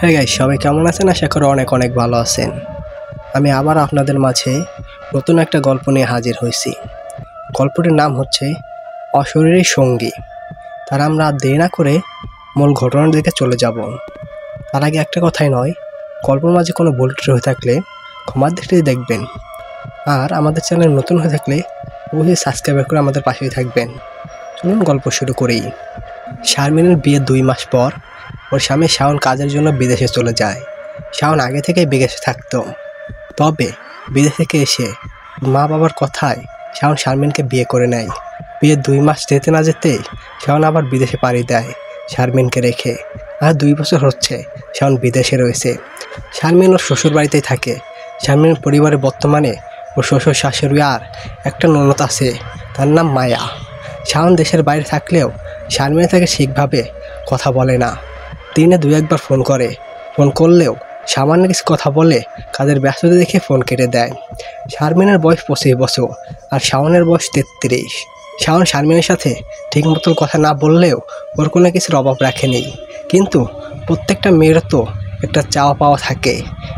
হ্যাঁ গাইস, সবাই কেমন আছেন? আশা করি অনেক অনেক ভালো আছেন। আমি আবার আপনাদের মাঝে নতুন একটা গল্প নিয়ে হাজির হয়েছি। গল্পটির নাম হচ্ছে অশরীরী সঙ্গী। তার আমরা আর দেরি না করে মূল ঘটনার দিকে চলে যাব। তার আগে একটা কথাই নয়, গল্পের মাঝে কোনো ভুল ত্রুটি হয়ে থাকলে ক্ষমার দৃষ্টিতে দেখবেন। আর আমাদের চ্যানেল নতুন হয়ে থাকলে অবশ্যই সাবস্ক্রাইব করে আমাদের পাশেই থাকবেন। চলুন গল্প শুরু করি। শারমিনের বিয়ের 2 মাস পর ওর স্বামী শাওন কাজের জন্য বিদেশে চলে যায়। শাওন আগে থেকেই বিদেশে থাকতো, তবে বিদেশ থেকে এসে মা বাবার কথায় শাওন শারমিনকে বিয়ে করে নেয়। বিয়ের 2 মাস যেতে না যেতেই শাওন আবার বিদেশে পাড়ি দেয় শারমিনকে রেখে। আর 2 বছর হচ্ছে শাওন বিদেশে রয়েছে। শারমিন ওর শ্বশুর বাড়িতেই থাকে। শারমিনের পরিবারে বর্তমানে ওর শ্বশুর শাশুড়ি আর একটা ননদ আছে, তার নাম মায়া। শাওন দেশের বাইরে থাকলেও শারমিনের থেকে ঠিকভাবে কথা বলে না। দিনে 2-1 বার ফোন করে, ফোন করলেও সামান্য কিছু কথা বলে কাজের ব্যস্ততা দেখে ফোন কেটে দেয়। শারমিনের বয়স 25 বছর আর শাওনের বয়স 33। শাওন শারমিনের সাথে ঠিক মতো কথা না বললেও ওর কোনো কিছুর অভাব রাখেনি। কিন্তু প্রত্যেকটা মেয়ের তো একটা চাওয়া পাওয়া থাকে,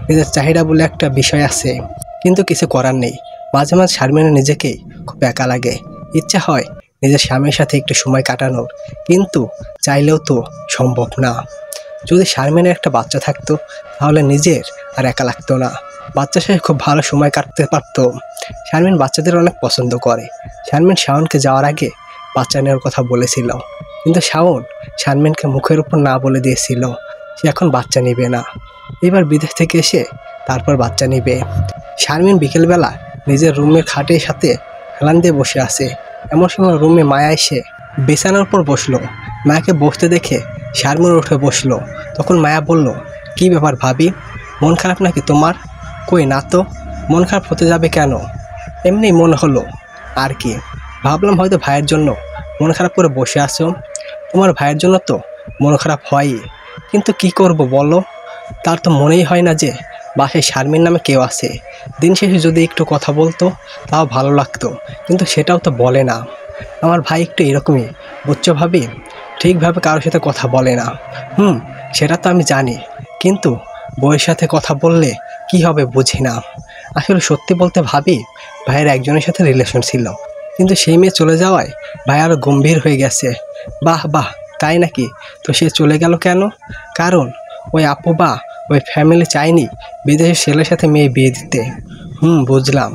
নিজের চাহিদা বলে একটা বিষয় আছে। কিন্তু কিছু করার নেই। মাঝে মাঝে শারমিনের নিজেকেই খুব একা লাগে। ইচ্ছা হয় নিজের স্বামীর সাথে একটু সময় কাটানোর, কিন্তু চাইলেও তো সম্ভব না। যদি শারমিনের একটা বাচ্চা থাকতো তাহলে নিজের আর একা লাগতো না। বাচ্চার সাথে খুব ভালো সময় কাটতে পারতো। শারমিন বাচ্চাদের অনেক পছন্দ করে। শারমিন শাওনকে যাওয়ার আগে বাচ্চা নেওয়ার কথা বলেছিল, কিন্তু শাওন শারমিনকে মুখের উপর না বলে দিয়েছিল সে এখন বাচ্চা নেবে না। এবার বিদেশ থেকে এসে তারপর বাচ্চা নেবে। শারমিন বিকেলবেলা নিজের রুমের খাটের সাথে হেলান দিয়ে বসে আছে। এমন সময় রুমে মায়া এসে বিছানার উপর বসলো। মায়াকে বসতে দেখে শারমিন উঠে বসলো। তখন মায়া বলল, কি ব্যাপার ভাবি, মন খারাপ নাকি তোমার? কই না তো, মন খারাপ হতে যাবে কেন? এমনি মনে হলো আর কি। ভাবলাম হয়তো ভাইয়ের জন্য মন খারাপ করে বসে আছো। তোমার ভাইয়ের জন্য তো মন খারাপ হয়ই, কিন্তু কি করব বলো, তার তো মনেই হয় না যে বাসায় শারমিন নামে কেউ আছে। দিন শেষে যদি একটু কথা বলতো তাও ভালো লাগতো, কিন্তু সেটাও তো বলে না। আমার ভাই একটু এরকমই, বুঝছো ভাবি, ঠিকভাবে কারোর সাথে কথা বলে না। সেটা তো আমি জানি, কিন্তু বউয়ের সাথে কথা বললে কি হবে বুঝি না। আসলে সত্যি বলতে ভাবি, ভাইয়ের একজনের সাথে রিলেশন ছিল, কিন্তু সেই মেয়ে চলে যাওয়ায় ভাই আরও গম্ভীর হয়ে গেছে। বাহ বাহ, তাই নাকি? তো সে চলে গেল কেন? কারণ ওই আপু বা ওই ফ্যামিলি চায়নি বিদেশের ছেলের সাথে মেয়ে বিয়ে দিতে। বুঝলাম।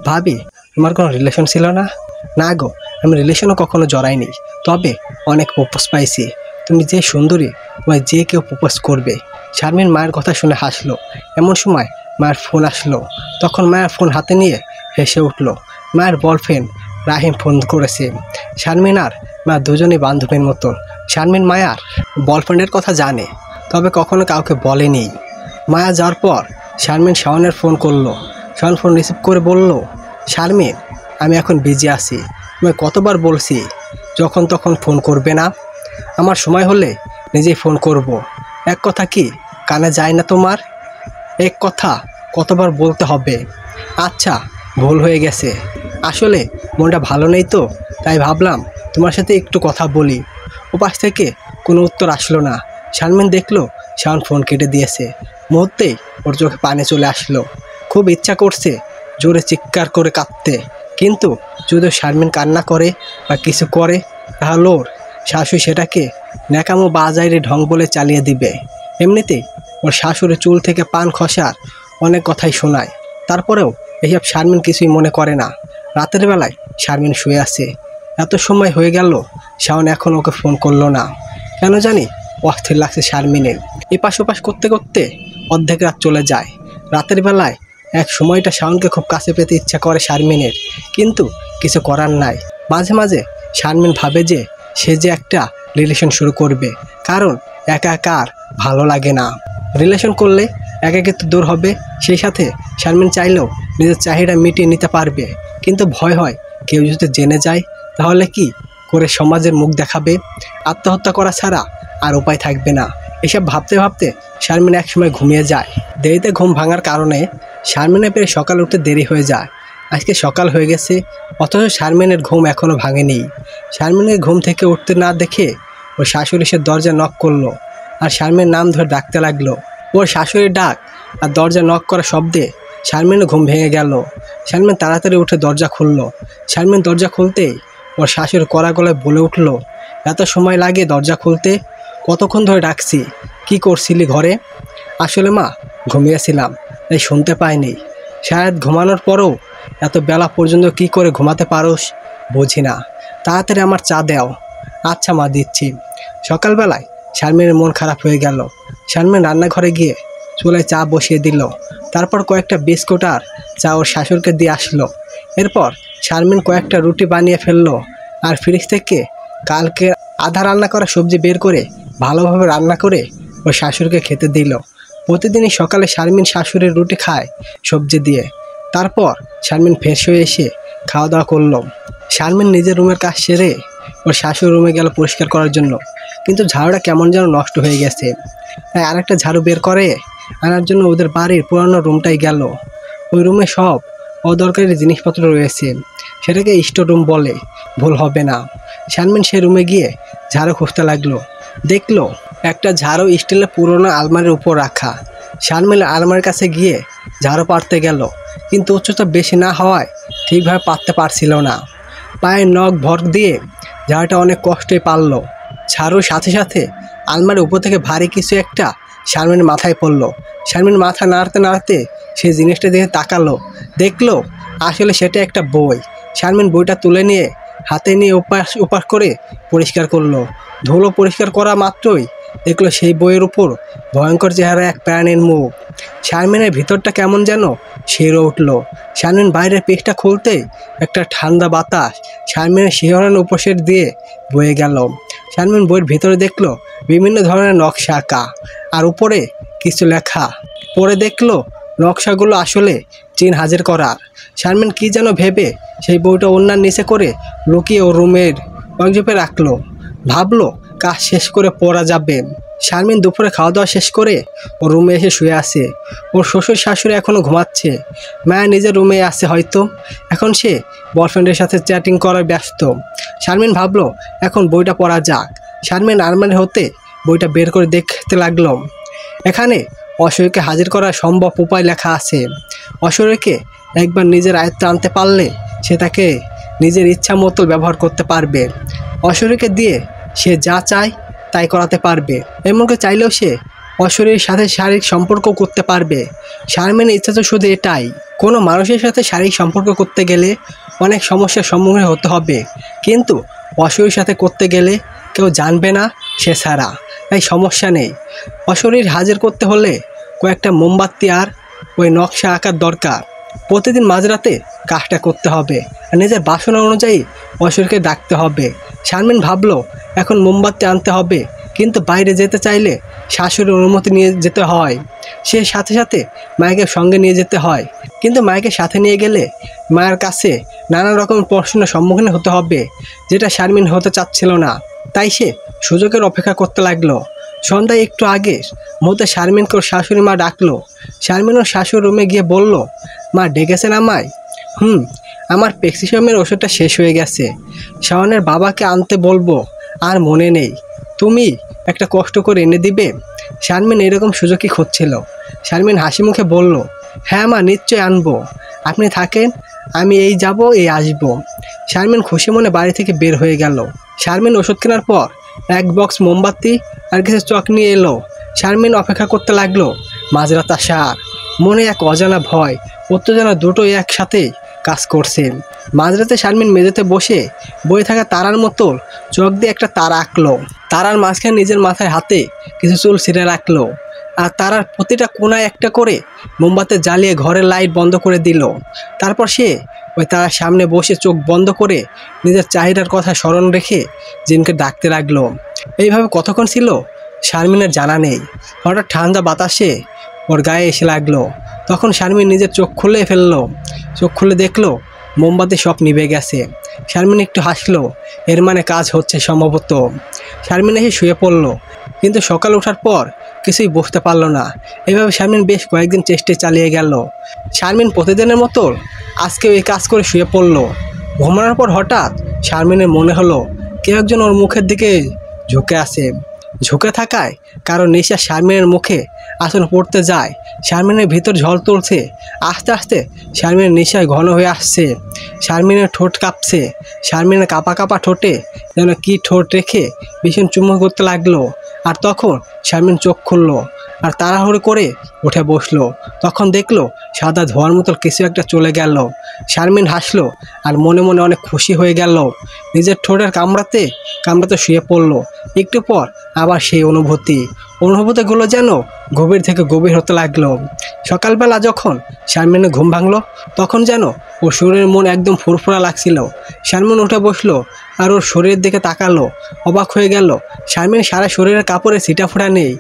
ভাবি, তোমার কোনো রিলেশন ছিল না? না গো, আমি রিলেশনও কখনো জড়াইনি, তবে অনেক প্রপোজ পাইছি। তুমি যে সুন্দরী, তোমায় যে কেউ প্রপোজ করবে। শারমিন মায়ের কথা শুনে হাসলো। এমন সময় মায়ের ফোন আসলো। তখন মায়ের ফোন হাতে নিয়ে হেসে উঠলো। মায়ের বয়ফ্রেন্ড রাহিম ফোন করেছে। শারমিন আর মা দুজনেই বান্ধবীর মতো। শারমিন মায়ার বয়ফ্রেন্ডের কথা জানে, তবে কখনো কাউকে বলেনি। মায়া যাওয়ার পর শারমিন শাওনের ফোন করলো। শাওন ফোন রিসিভ করে বলল, শারমিন, আমি এখন বিজি আছি। তোমায় কতবার বলছি যখন তখন ফোন করবে না। আমার সময় হলে নিজেই ফোন করব। এক কথা কি কানে যায় না তোমার? এক কথা কতবার বলতে হবে? আচ্ছা, ভুল হয়ে গেছে। আসলে মনটা ভালো নেই তো, তাই ভাবলাম তোমার সাথে একটু কথা বলি। ওপাশ থেকে কোনো উত্তর আসলো না। শারমিন দেখলো শাওন ফোন কেটে দিয়েছে। মুহূর্তেই ওর চোখে পানি চলে আসলো। খুব ইচ্ছা করছে জোরে চিৎকার করে কাঁদতে, কিন্তু যদি শারমিন কান্না করে বা কিছু করে তাহলে ওর শাশুড়ি সেটাকে ন্যাকামো বাজাইরে ঢং বলে চালিয়ে দিবে। এমনিতেই ওর শাশুড়ি চুল থেকে পান খসার অনেক কথাই শোনায়, তারপরেও এইসব শারমিন কিছুই মনে করে না। রাতের বেলায় শারমিন শুয়ে আছে। এত সময় হয়ে গেল শাওন এখন ওকে ফোন করলো না। কেন জানি অস্থির লাগছে শারমিনের। এপাশ ওপাশ করতে করতে অর্ধেক রাত চলে যায়। রাতের বেলায় এক সময়টা শাওনকে খুব কাছে পেতে ইচ্ছা করে শারমিনের, কিন্তু কিছু করার নাই। মাঝে মাঝে শারমিন ভাবে যে সে যে একটা রিলেশন শুরু করবে, কারণ একা একা আর ভালো লাগে না। রিলেশন করলে একাকিত্ব দূর হবে, সেই সাথে শারমিন চাইলেও নিজের চাহিদা মিটিয়ে নিতে পারবে। কিন্তু ভয় হয় কেউ যদি জেনে যায় তাহলে কি করে সমাজের মুখ দেখাবে। আত্মহত্যা করা ছাড়া আর উপায় থাকবে না। এসব ভাবতে ভাবতে শারমিন একসময় ঘুমিয়ে যায়। দেরিতে ঘুম ভাঙার কারণে শারমিনের পেরে সকাল উঠতে দেরি হয়ে যায়। আজকে সকাল হয়ে গেছে, অথচ শারমিনের ঘুম এখনও ভাঙেনি। শারমিনের ঘুম থেকে উঠতে না দেখে ও শাশুড়ি সে দরজা নক করলো আর শারমিনের নাম ধরে ডাকতে লাগলো, ওর শাশুড়ির ডাক আর দরজা নক করা শব্দে শারমিনের ঘুম ভেঙে গেল। শারমিন তাড়াতাড়ি উঠে দরজা খুলল। শারমিন দরজা খুলতেই ওর শাশুড়ি কড়া গলায় বলে উঠল, এত সময় লাগে দরজা খুলতে? কতক্ষণ ধরে ডাকছি, কি করছিলি ঘরে? আসলে মা, ঘুমিয়েছিলাম, তাই শুনতে পাইনি। শায়দ ঘুমানোর পরও এত বেলা পর্যন্ত কি করে ঘুমাতে পারোস বুঝি না। তাড়াতাড়ি আমার চা দাও। আচ্ছা মা, দিচ্ছি। সকালবেলায় শারমিনের মন খারাপ হয়ে গেল। শারমিন রান্নাঘরে গিয়ে চুলায় চা বসিয়ে দিল। তারপর কয়েকটা বিস্কুট আর চা ওর শাশুড়িকে দিয়ে আসলো। এরপর শারমিন কয়েকটা রুটি বানিয়ে ফেললো আর ফ্রিজ থেকে কালকে আধা রান্না করা সবজি বের করে ভালোভাবে রান্না করে ওর শাশুড়িকে খেতে দিল। প্রতিদিনই সকালে শারমিন শাশুড়ির রুটি খায় সবজি দিয়ে। তারপর শারমিন ফ্রেশ হয়ে এসে খাওয়া দাওয়া করলো। শারমিন নিজের রুমের কাজ সেরে ওর শাশুড়ির রুমে গেল পরিষ্কার করার জন্য, কিন্তু ঝাড়ুটা কেমন যেন নষ্ট হয়ে গেছে। তাই আরেকটা ঝাড়ু বের করে আনার জন্য ওদের বাড়ির পুরানো রুমটাই গেল। ওই রুমে সব অদরকারি জিনিসপত্র রয়েছে, সেটাকে স্টোর রুম বলে ভুল হবে না। শারমিন সে রুমে গিয়ে ঝাড়ু খুঁজতে লাগলো। দেখলো একটা ঝাড়ু স্টিলের পুরোনো আলমারির উপর রাখা। শারমিন আলমারির কাছে গিয়ে ঝাড়ু পাড়তে গেল, কিন্তু উচ্চতা বেশি না হওয়ায় ঠিকভাবে পারতে পারছিল না। পায়ের নখ ভর দিয়ে ঝাড়ুটা অনেক কষ্টই পারল। ঝাড়ুর সাথে সাথে আলমারির উপর থেকে ভারী কিছু একটা শারমিনের মাথায় পড়লো। শারমিন মাথা নাড়তে নাড়তে সেই জিনিসটা দেখে তাকালো। দেখলো আসলে সেটা একটা বই। শারমিন বইটা তুলে নিয়ে হাতে নিয়ে উপাস করে পরিষ্কার করলো। ধুলো পরিষ্কার করা মাত্রই দেখলো সেই বইয়ের উপর ভয়ঙ্কর চেহারা এক প্রাণীর মুখ। শারমিনের ভিতরটা কেমন যেন শিহরে উঠল। শারমিন বাইরের পেজটা খুলতেই একটা ঠান্ডা বাতাস শারমিনের শিহরণ উপসের দিয়ে বয়ে গেল। শারমিন বইয়ের ভিতরে দেখলো বিভিন্ন ধরনের নকশা আঁকা আর উপরে কিছু লেখা। পরে দেখলো নকশাগুলো আসলে চীন হাজির করার। শারমিন কি যেন ভেবে সেই বইটা ওড়নার নিচে করে লুকিয়ে ও রুমের ওয়ার্কশপে রাখলো। ভাবলো কাজ শেষ করে পড়া যাবে। শারমিন দুপুরে খাওয়া দাওয়া শেষ করে ও রুমে এসে শুয়ে আছে। ওর শ্বশুর শাশুড়ি এখনও ঘুমাচ্ছে। মায়া নিজের রুমে আছে হয়তো, এখন সে বয়ফ্রেন্ডের সাথে চ্যাটিং করার ব্যস্ত। শারমিন ভাবলো এখন বইটা পড়া যাক। শারমিন আলমারি হতে বইটা বের করে দেখতে লাগলো। এখানে অশরীরকে হাজির করার সম্ভব উপায় লেখা আছে। অশরীরকে একবার নিজের আয়ত্তে আনতে পারলে সে তাকে নিজের ইচ্ছা মতো ব্যবহার করতে পারবে। অশরীরকে দিয়ে সে যা চায় তাই করাতে পারবে, এমনকি চাইলেও সে অশরীরের সাথে শারীরিক সম্পর্ক করতে পারবে। শারমিনের ইচ্ছা তো শুধু এটাই। কোনো মানুষের সাথে শারীরিক সম্পর্ক করতে গেলে অনেক সমস্যার সম্মুখীন হতে হবে, কিন্তু অশরীরের সাথে করতে গেলে কেউ জানবে না সে ছাড়া, তাই সমস্যা নেই। অশরীর হাজির করতে হলে কয়েকটা মোমবাতি আর ওই নকশা আঁকার দরকার। প্রতিদিন মাঝরাতে কাজটা করতে হবে আর নিজের বাসনা অনুযায়ী অশরীরকে ডাকতে হবে। শারমিন ভাবলো এখন মোমবাতি আনতে হবে, কিন্তু বাইরে যেতে চাইলে শাশুড়ির অনুমতি নিয়ে যেতে হয়। সে সাথে সাথে মায়েকে সঙ্গে নিয়ে যেতে হয়, কিন্তু মায়েকে সাথে নিয়ে গেলে মায়ের কাছে নানা রকম প্রশ্নের সম্মুখীন হতে হবে, যেটা শারমিন হতে চাচ্ছিল না। তাই সে সুযোগের অপেক্ষা করতে লাগলো। সন্ধ্যায় একটু আগে মুহূর্তে শারমিনকে ওর শাশুড়ি মা ডাকলো। শারমিন ওর শাশুড়ির রুমে গিয়ে বলল, মা ডেকেছেন আমায়? আমার প্রেসক্রিপশনের ওষুধটা শেষ হয়ে গেছে, শাওনের বাবাকে আনতে বলবো, আর মনে নেই। তুমি একটা কষ্ট করে এনে দিবে? শারমিন এরকম সুযোগই খুঁজছিল। শারমিন হাসি মুখে বলল, হ্যাঁ মা, নিশ্চয় আনবো, আপনি থাকেন, আমি এই যাব এই আসবো। শারমিন খুশি মনে বাড়ি থেকে বের হয়ে গেল। শারমিন ওষুধ কেনার পর এক বক্স মোমবাতি আর কিছু চক নিয়ে এলো। শারমিন অপেক্ষা করতে লাগলো মাঝরাত আসার। মনে এক অজানা ভয়, উত্তেজনা দুটোই একসাথে কাজ করছে। মাঝরাতে শারমিন মেঝেতে বসে বয়ে থাকা তারার মতো চোখ দিয়ে একটা তারা আঁকলো। তারার মাঝখানে নিজের মাথায় হাতে কিছু চুল ছিঁড়ে রাখলো আর তারার প্রতিটা কোনায় একটা করে মোমবাতি জ্বালিয়ে ঘরের লাইট বন্ধ করে দিল। তারপর সে ওই তারার সামনে বসে চোখ বন্ধ করে নিজের চাহিদার কথা স্মরণ রেখে জিনকে ডাকতে লাগলো। এইভাবে কতক্ষণ ছিল শারমিনের জানা নেই। হঠাৎ ঠান্ডা বাতাসে ওর গায়ে এসে লাগলো। তখন শারমিন নিজের চোখ খুলে ফেললো। চোখ খুলে দেখলো মোমবাতি সব নিভে গেছে। শারমিন একটু হাসলো, এর মানে কাজ হচ্ছে সম্ভবত। শারমিন এসে শুয়ে পড়লো, কিন্তু সকাল ওঠার পর কিছুই বুঝতে পারলো না। এভাবে শারমিন বেশ কয়েকদিন চেষ্টা চালিয়ে গেল। শারমিন প্রতিদিনের মতো আজকেও এই কাজ করে শুয়ে পড়লো। ঘুমানোর পর হঠাৎ শারমিনের মনে হলো কেউ একজন ওর মুখের দিকে ঝুঁকে আছে। ঝুঁকে থাকায় কারো নিঃশ্বাস শারমিনের মুখে আসলে পড়তে যায়। শারমিনের ভিতর ঝড় তুলছে। আস্তে আস্তে শারমিনের নিঃশ্বাস ঘন হয়ে আসছে। শারমিনের ঠোঁট কাঁপছে। শারমিনের কাঁপা কাঁপা ঠোঁটে যেন কি ঠোঁট রেখে ভীষণ চুম্বন করতে লাগলো। আর তখন শারমিন চোখ খুললো আর তাড়াহুড়ো করে উঠে বসলো। তখন দেখলো সাদা ধোঁয়ার মতো কিছু একটা চলে গেল। শারমিন হাসলো আর মনে মনে অনেক খুশি হয়ে গেল। নিজের ঠোঁটের কামড়াতে কামড়াতে শুয়ে পড়লো। একটু পর আবার সেই অনুভূতিগুলো যেন গভীর থেকে গভীর হতে লাগলো। সকালবেলা যখন শারমিনের ঘুম ভাঙলো তখন যেন ওর শরীরের মন একদম ফুরফুরা লাগছিল। শারমিন উঠে বসলো আর ওর শরীরের দিকে তাকালো। অবাক হয়ে গেল। শারমিন সারা শরীরের কাপড়ে ছিটাফোঁটা নেই।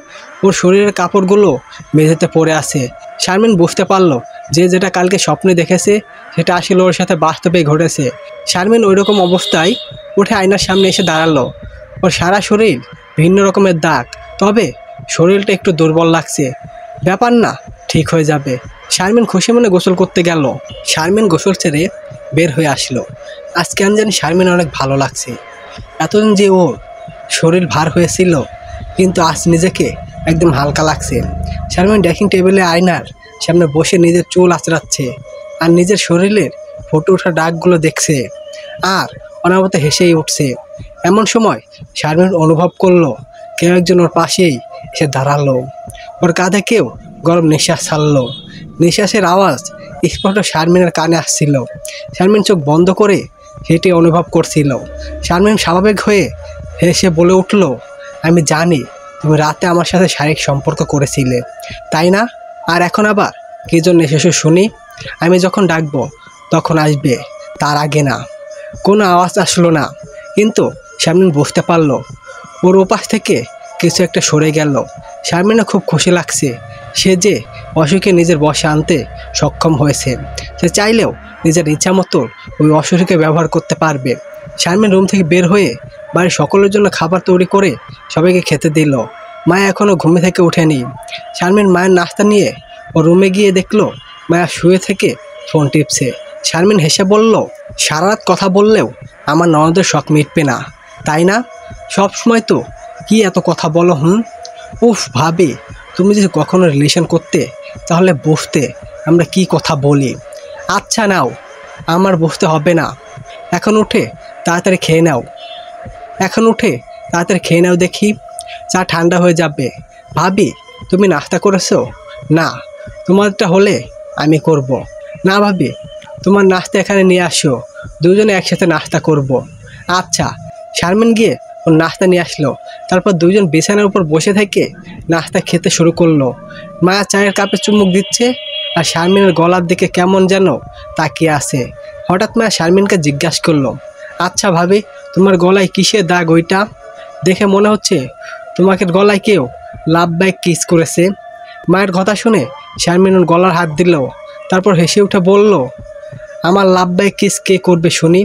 ওর শরীরের কাপড়গুলো মেঝেতে পড়ে আছে। শারমিন বুঝতে পারলো যে যেটা কালকে স্বপ্নে দেখেছে সেটা আসলে ওর সাথে বাস্তবে ঘটেছে। শারমিন ওই রকম অবস্থায় উঠে আয়নার সামনে এসে দাঁড়ালো। ওর সারা শরীর ভিন্ন রকমের দাগ, তবে শরীরটা একটু দুর্বল লাগছে। ব্যাপার না, ঠিক হয়ে যাবে। শারমিন খুশি মনে গোসল করতে গেল। শারমিন গোসল ছেড়ে বের হয়ে আসলো। আজ কেন জানি শারমিন অনেক ভালো লাগছে। এতদিন যে ওর শরীর ভার হয়েছিল, কিন্তু আজ নিজেকে একদম হালকা লাগছে। শারমিন ড্রেসিং টেবিলে আয়নার সামনে বসে নিজের চুল আঁচড়াচ্ছে আর নিজের শরীরের ফুটে ওঠা দাগগুলো দেখছে আর অনাবত হেসেই উঠছে। এমন সময় শারমিন অনুভব করলো কেউ একজন ওর পাশেই এসে দাঁড়ালো। ওর কাঁধে কেউ গরম নিঃশ্বাস ছাড়লো। নিঃশ্বাসের আওয়াজ স্পষ্ট শারমিনের কানে আসছিল। শারমিন চোখ বন্ধ করে সেটি অনুভব করছিল। শারমিন স্বাভাবিক হয়ে হেসে বলে উঠল, আমি জানি তুমি রাতে আমার সাথে শারীরিক সম্পর্ক করেছিলে, তাই না? আর এখন আবার কী জন্য এসেছো শুনি? আমি যখন ডাকবো তখন আসবে, তার আগে না। কোনো আওয়াজ আসলো না, কিন্তু শারমিন বুঝতে পারলো ওর উপাস থেকে কিছু একটা সরে গেল। শারমিনের খুব খুশি লাগছে। সে যে অসুখকে নিজের বশে আনতে সক্ষম হয়েছে। সে চাইলেও নিজের ইচ্ছা মতো ওই অসুখকে ব্যবহার করতে পারবে। শারমিন রুম থেকে বের হয়ে বাড়ির সকলের জন্য খাবার তৈরি করে সবাইকে খেতে দিল। মায়া এখনও ঘুমে থেকে ওঠেনি। শারমিন মায়ের নাস্তা নিয়ে ও রুমে গিয়ে দেখলো মায়া শুয়ে থেকে ফোন টিপছে। শারমিন হেসে বলল, সারা রাত কথা বললেও আমার ননদের শখ মিটবে না, তাই না? সব সময় তো কি এত কথা বলো? উফ ভাবি, তুমি যদি কখনো রিলেশন করতে তাহলে বুঝতে আমরা কি কথা বলি। আচ্ছা নাও, আমার বুঝতে হবে না। এখন উঠে তাড়াতাড়ি খেয়ে নাও দেখি, চা ঠান্ডা হয়ে যাবে। ভাবি, তুমি নাস্তা করেছো? না, তোমারটা হলে আমি করব। না ভাবি, তোমার নাস্তা এখানে নিয়ে আসো, দুজনে একসাথে নাস্তা করব। আচ্ছা। শারমিন গিয়ে ওর নাস্তা নিয়ে আসলো। তারপর দুজন বিছানার উপর বসে থেকে নাস্তা খেতে শুরু করলো। মায়া চায়ের কাপে চুমুক দিচ্ছে আর শারমিনের গলার দিকে কেমন যেন তাকিয়ে আছে। হঠাৎ মায়া শারমিনকে জিজ্ঞাসা করলো, আচ্ছা ভাবি, তোমার গলায় কিসের দাগ? ওইটা দেখে মনে হচ্ছে তোমাকে গলায় কেউ লাভ ব্যাগ কিস করেছে। মায়ের কথা শুনে শারমিন ওর গলার হাত দিল। তারপর হেসে উঠে বলল, আমার লাভ ব্যাগ কিস কে করবে শুনি?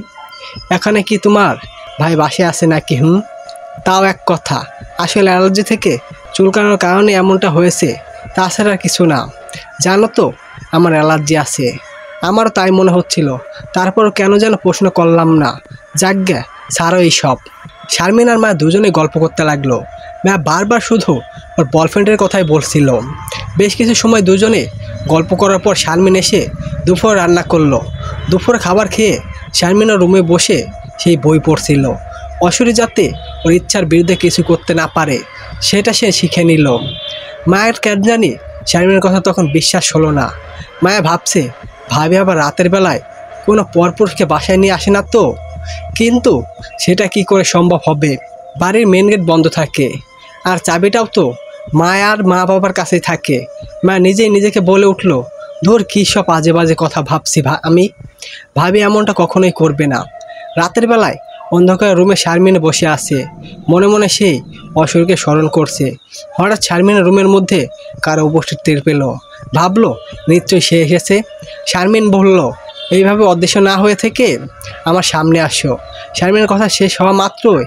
এখানে কি তোমার ভাই বাসায় আছে নাকি? তাও এক কথা, আসলে অ্যালার্জি থেকে চুলকানোর কারণে এমনটা হয়েছে, তাছাড়া কিছু না। জানো তো আমার অ্যালার্জি আছে। আমারও তাই মনে হচ্ছিল, তারপরও কেন যেন প্রশ্ন করলাম না। যাজ্ঞা ছাড়ো এইসব। শারমিন আর মা দুজনে গল্প করতে লাগলো। মা বারবার শুধু ওর বয়ফ্রেন্ডের কথাই বলছিল। বেশ কিছু সময় দুজনে গল্প করার পর শারমিন এসে দুপুর রান্না করলো। দুপুরে খাবার খেয়ে শারমিনের রুমে বসে সেই বই পড়ছিল। অসুরি যাতে ওর ইচ্ছার বিরুদ্ধে কিছু করতে না পারে সেটা সে শিখে নিল। মায়ের কেন জানি শারমিনের কথা তখন বিশ্বাস হলো না। মায়া ভাবছে, ভাবি আবার রাতের বেলায় কোনো পরপুরুষকে বাসায় নিয়ে আসে না তো? কিন্তু সেটা কি করে সম্ভব হবে? বাড়ির মেন গেট বন্ধ থাকে আর চাবিটাও তো মায়ার মা বাবার কাছেই থাকে। মা নিজেই নিজেকে বলে উঠল, ধুর কী সব আজে বাজে কথা ভাবছি আমি। ভাবি এমনটা কখনোই করবে না। রাতের বেলায় অন্ধকার রুমে শারমিন বসে আছে। মনে মনে সেই অসুরকে স্মরণ করছে। হঠাৎ শারমিনের রুমের মধ্যে কারো উপস্থিত টের পেল। ভাবলো নিশ্চয়ই সে এসেছে। শারমিন বলল, এইভাবে অদৃশ্য না হয়ে থেকে আমার সামনে আসো। শারমিনের কথা শেষ হওয়া মাত্রই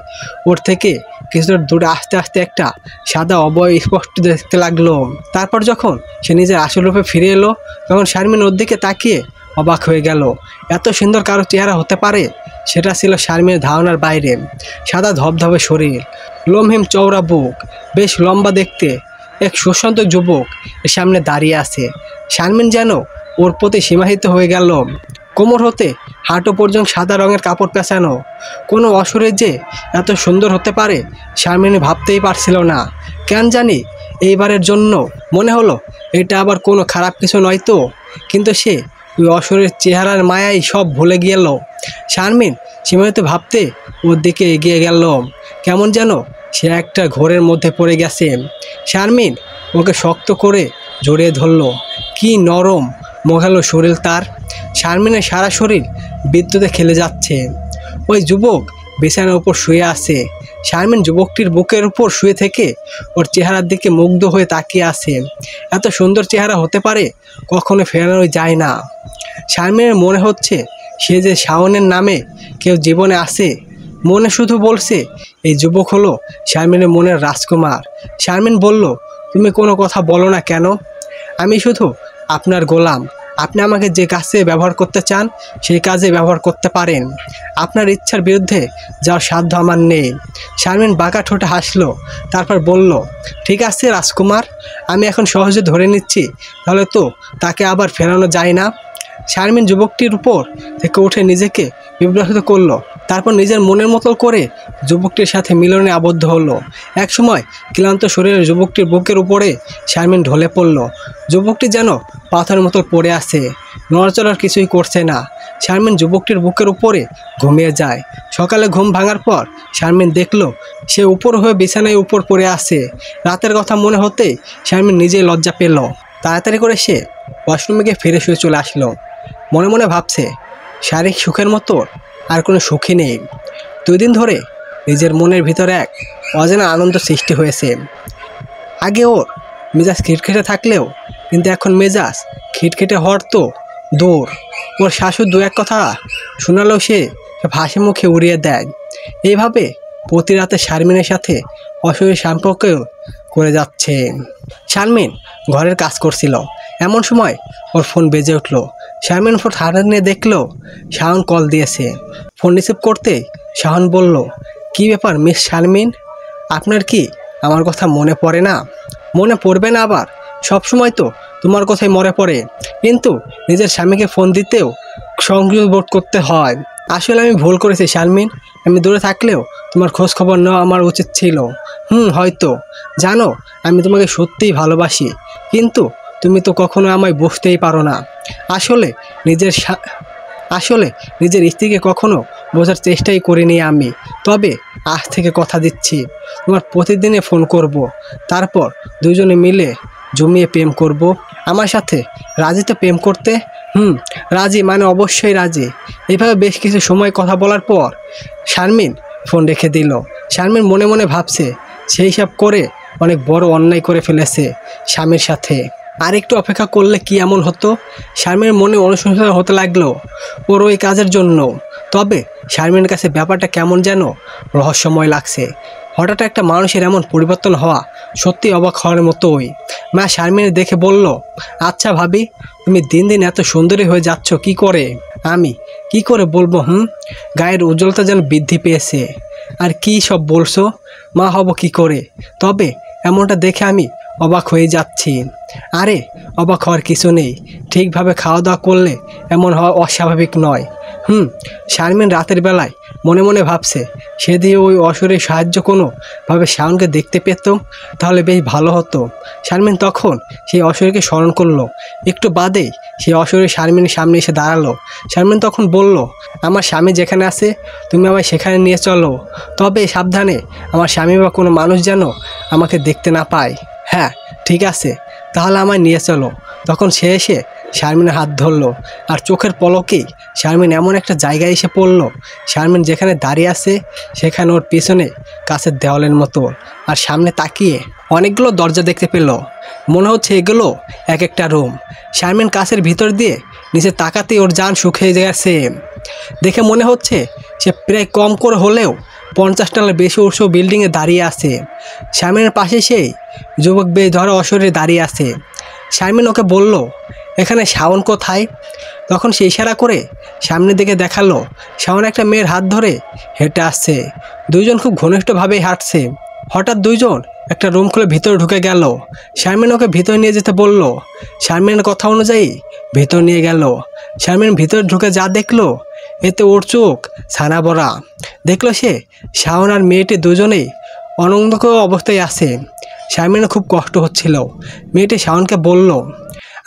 ওর থেকে কিছুটা দূরে আস্তে আস্তে একটা সাদা অবয়ব স্পষ্ট দেখতে লাগলো। তারপর যখন সে নিজের আসল রূপে ফিরে এলো, তখন শারমিন ওর দিকে তাকিয়ে অবাক হয়ে গেল। এত সুন্দর কারো চেহারা হতে পারে? সেটা ছিল শারমিনের ধারণার বাইরে। সাদা ধবধবে শরীর, লোমহীন চওড়া বুক, বেশ লম্বা দেখতে এক সুশান্ত যুবক এর সামনে দাঁড়িয়ে আছে। শারমিন যেন ওর প্রতি সীমাহিত হয়ে গেল। কোমর হতে হাঁটু পর্যন্ত সাদা রঙের কাপড় পেঁচানো। কোনো অসুরে যে এত সুন্দর হতে পারে শারমিন ভাবতেই পারছিল না। কেন জানি এইবারের জন্য মনে হলো এটা আবার কোনো খারাপ কিছু নয় তো। কিন্তু সে ওই অসুরের চেহারার মায়াই সব ভুলে গেল। শারমিন সীমাহিত ভাবতে ওর দিকে এগিয়ে গেল। কেমন যেন সে একটা ঘোরের মধ্যে পড়ে গেছে। শারমিন ওকে শক্ত করে জড়িয়ে ধরল। কি নরম মোঘালো শরীর তার। শারমিনের সারা শরীর বিদ্যুতে খেলে যাচ্ছে। ওই যুবক বিছানার উপর শুয়ে আছে। শারমিন যুবকটির বুকের উপর শুয়ে থেকে ওর চেহারার দিকে মুগ্ধ হয়ে তাকিয়ে আছে। এত সুন্দর চেহারা হতে পারে কখনো ফেরানো যায় না। শারমিনের মনে হচ্ছে সে যে শাওনের নামে কেউ জীবনে আসে। মনে শুধু বলছে এই যুবক হলো শারমিনের মনের রাজকুমার। শারমিন বলল, তুমি কোনো কথা বলো না কেন? আমি শুধু আপনার গোলাম। আপনি আমাকে যে কাজে ব্যবহার করতে চান সেই কাজে ব্যবহার করতে পারেন। আপনার ইচ্ছার বিরুদ্ধে যাওয়ার সাধ্য আমার নেই। শারমিন বাঁকা ঠোঁটে হাসলো, তারপর বলল, ঠিক আছে রাজকুমার, আমি এখন সহজে ধরে নিচ্ছি, তাহলে তো তাকে আবার ফেরানো যায় না। শারমিন যুবকটির উপর থেকে উঠে নিজেকে বিব্রত করলো, তারপর নিজের মনের মতো করে যুবকটির সাথে মিলনে আবদ্ধ হলো। এক সময় ক্লান্ত শরীরের যুবকটির বুকের উপরে শারমিন ঢলে পড়ল। যুবকটি যেন পাথরের মতো পড়ে আছে, নড়াচড়ার কিছুই করছে না। শারমিন যুবকটির বুকের উপরে ঘুমিয়ে যায়। সকালে ঘুম ভাঙার পর শারমিন দেখল সে উপর হয়ে বিছানায় উপর পড়ে আছে। রাতের কথা মনে হতেই শারমিন নিজেই লজ্জা পেল। তাড়াতাড়ি করে সে ওয়াশরুমে গিয়ে ফিরে শুয়ে চলে আসলো। মনে মনে ভাবছে, শারীরিক সুখের মতো আর কোনো সুখই নেই। 2 দিন ধরে নিজের মনের ভিতরে এক অজানা আনন্দ সৃষ্টি হয়েছে। আগে ওর মেজাজ খিটখিটে থাকলেও কিন্তু এখন মেজাজ খিটখিটে হওয়ার তো দূর। ওর শাশুর 2-1 কথা শোনালেও সে হাসি মুখে উড়িয়ে দেয়। এইভাবে প্রতি রাতে শারমিনের সাথে অশরীর সম্পর্ক করে যাচ্ছে। শারমিন ঘরের কাজ করছিল, এমন সময় ওর ফোন বেজে উঠল। শারমিন ফোন হাতে নিয়ে দেখলো শাওন কল দিয়েছে। ফোন রিসিভ করতে শাওন বলল, কি ব্যাপার মিস শারমিন, আপনার কি আমার কথা মনে পড়ে না? মনে পড়বে না আবার? সবসময় তো তোমার কথাই মনে পড়ে, কিন্তু নিজের স্বামীকে ফোন দিতেও সংযোগ বোধ করতে হয়। আসলে আমি ভুল করেছি শারমিন, আমি দূরে থাকলেও তোমার খোঁজ খবর নেওয়া আমার উচিত ছিল। হয়তো জানো আমি তোমাকে সত্যিই ভালোবাসি, কিন্তু তুমি তো কখনো আমায় বুঝতেই পারো না। আসলে নিজের স্ত্রীকে কখনো বোঝার চেষ্টাই করিনি আমি। তবে আজ থেকে কথা দিচ্ছি, তোমার প্রতিদিনে ফোন করব, তারপর দুজনে মিলে জমিয়ে প্রেম করব। আমার সাথে রাজি তো প্রেম করতে? রাজি, মানে অবশ্যই রাজি। এভাবে বেশ কিছু সময় কথা বলার পর শারমিন ফোন রেখে দিল। শারমিন মনে মনে ভাবছে সেই সব করে অনেক বড় অন্যায় করে ফেলেছে স্বামীর সাথে। আর একটু অপেক্ষা করলে কি এমন হতো? শারমিনের মনে অনুসন্ধান হতে লাগলো ওর ওই কাজের জন্য। তবে শারমিনের কাছে ব্যাপারটা কেমন যেন রহস্যময় লাগছে। হঠাৎ একটা মানুষের এমন পরিবর্তন হওয়া সত্যি অবাক হওয়ার মতোই। মা শারমিনের দেখে বলল, আচ্ছা ভাবি, তুমি দিন দিন এত সুন্দরী হয়ে যাচ্ছ কি করে? আমি কি করে বলবো? গায়ের উজ্জ্বলতা যেন বৃদ্ধি পেয়েছে। আর কি সব বলছো? মা হব কি করে? তবে এমনটা দেখে আমি অবাক হয়ে যাচ্ছি। আরে অবাক হওয়ার কিছু নেই, ঠিকভাবে খাওয়া দাওয়া করলে এমন হওয়া অস্বাভাবিক নয়। শারমিন রাতের বেলায় মনে মনে ভাবছে সে দিয়ে ওই অসুরের সাহায্য কোনোভাবে শাওনকে দেখতে পেত তাহলে বেশ ভালো হতো। শারমিন তখন সেই অসুরকে স্মরণ করলো। একটু বাদেই সেই অসুরের শারমিনের সামনে এসে দাঁড়ালো। শারমিন তখন বলল, আমার স্বামী যেখানে আছে তুমি আমায় সেখানে নিয়ে চলো, তবে সাবধানে, আমার স্বামী বা কোনো মানুষ যেন আমাকে দেখতে না পায়। হ্যাঁ ঠিক আছে, তাহলে আমায় নিয়ে চলো। তখন সে এসে শারমিনের হাত ধরলো, আর চোখের পলকেই শারমিন এমন একটা জায়গায় এসে পড়ল। শারমিন যেখানে দাঁড়িয়ে আছে সেখানে ওর পিছনে কাছের দেওয়ালের মতো, আর সামনে তাকিয়ে অনেকগুলো দরজা দেখতে পেল। মনে হচ্ছে এগুলো এক একটা রুম। শারমিন কাছের ভিতর দিয়ে নিচে তাকাতেই ওর জান শুকিয়ে গেছে। দেখে মনে হচ্ছে সে প্রায় কম করে হলেও 50 তলার বেশি উঁচু বিল্ডিংয়ে দাঁড়িয়ে আছে। শারমিনের পাশে সেই যুবক বেশ ধরা অশরীরে দাঁড়িয়ে আছে। শারমিন ওকে বলল, এখানে শাওন কোথায়? তখন সে ইশারা করে সামনের দিকে দেখালো শাওন একটা মেয়ের হাত ধরে হেঁটে আসছে। দুইজন খুব ঘনিষ্ঠভাবেই হাঁটছে। হঠাৎ দুইজন একটা রুম খুলে ভিতরে ঢুকে গেল। শারমিন ওকে ভিতরে নিয়ে যেতে বলল। শারমিনের কথা অনুযায়ী ভিতর নিয়ে গেল। শারমিন ভিতরে ঢুকে যা দেখলো, এতে ওর চোখ ছানা ভরা। দেখলো সে শাওন আর মেয়েটি দুজনেই অনঙ্গক অবস্থায় আছে। শারমিনের খুব কষ্ট হচ্ছিল। মেয়েটি শাওনকে বলল,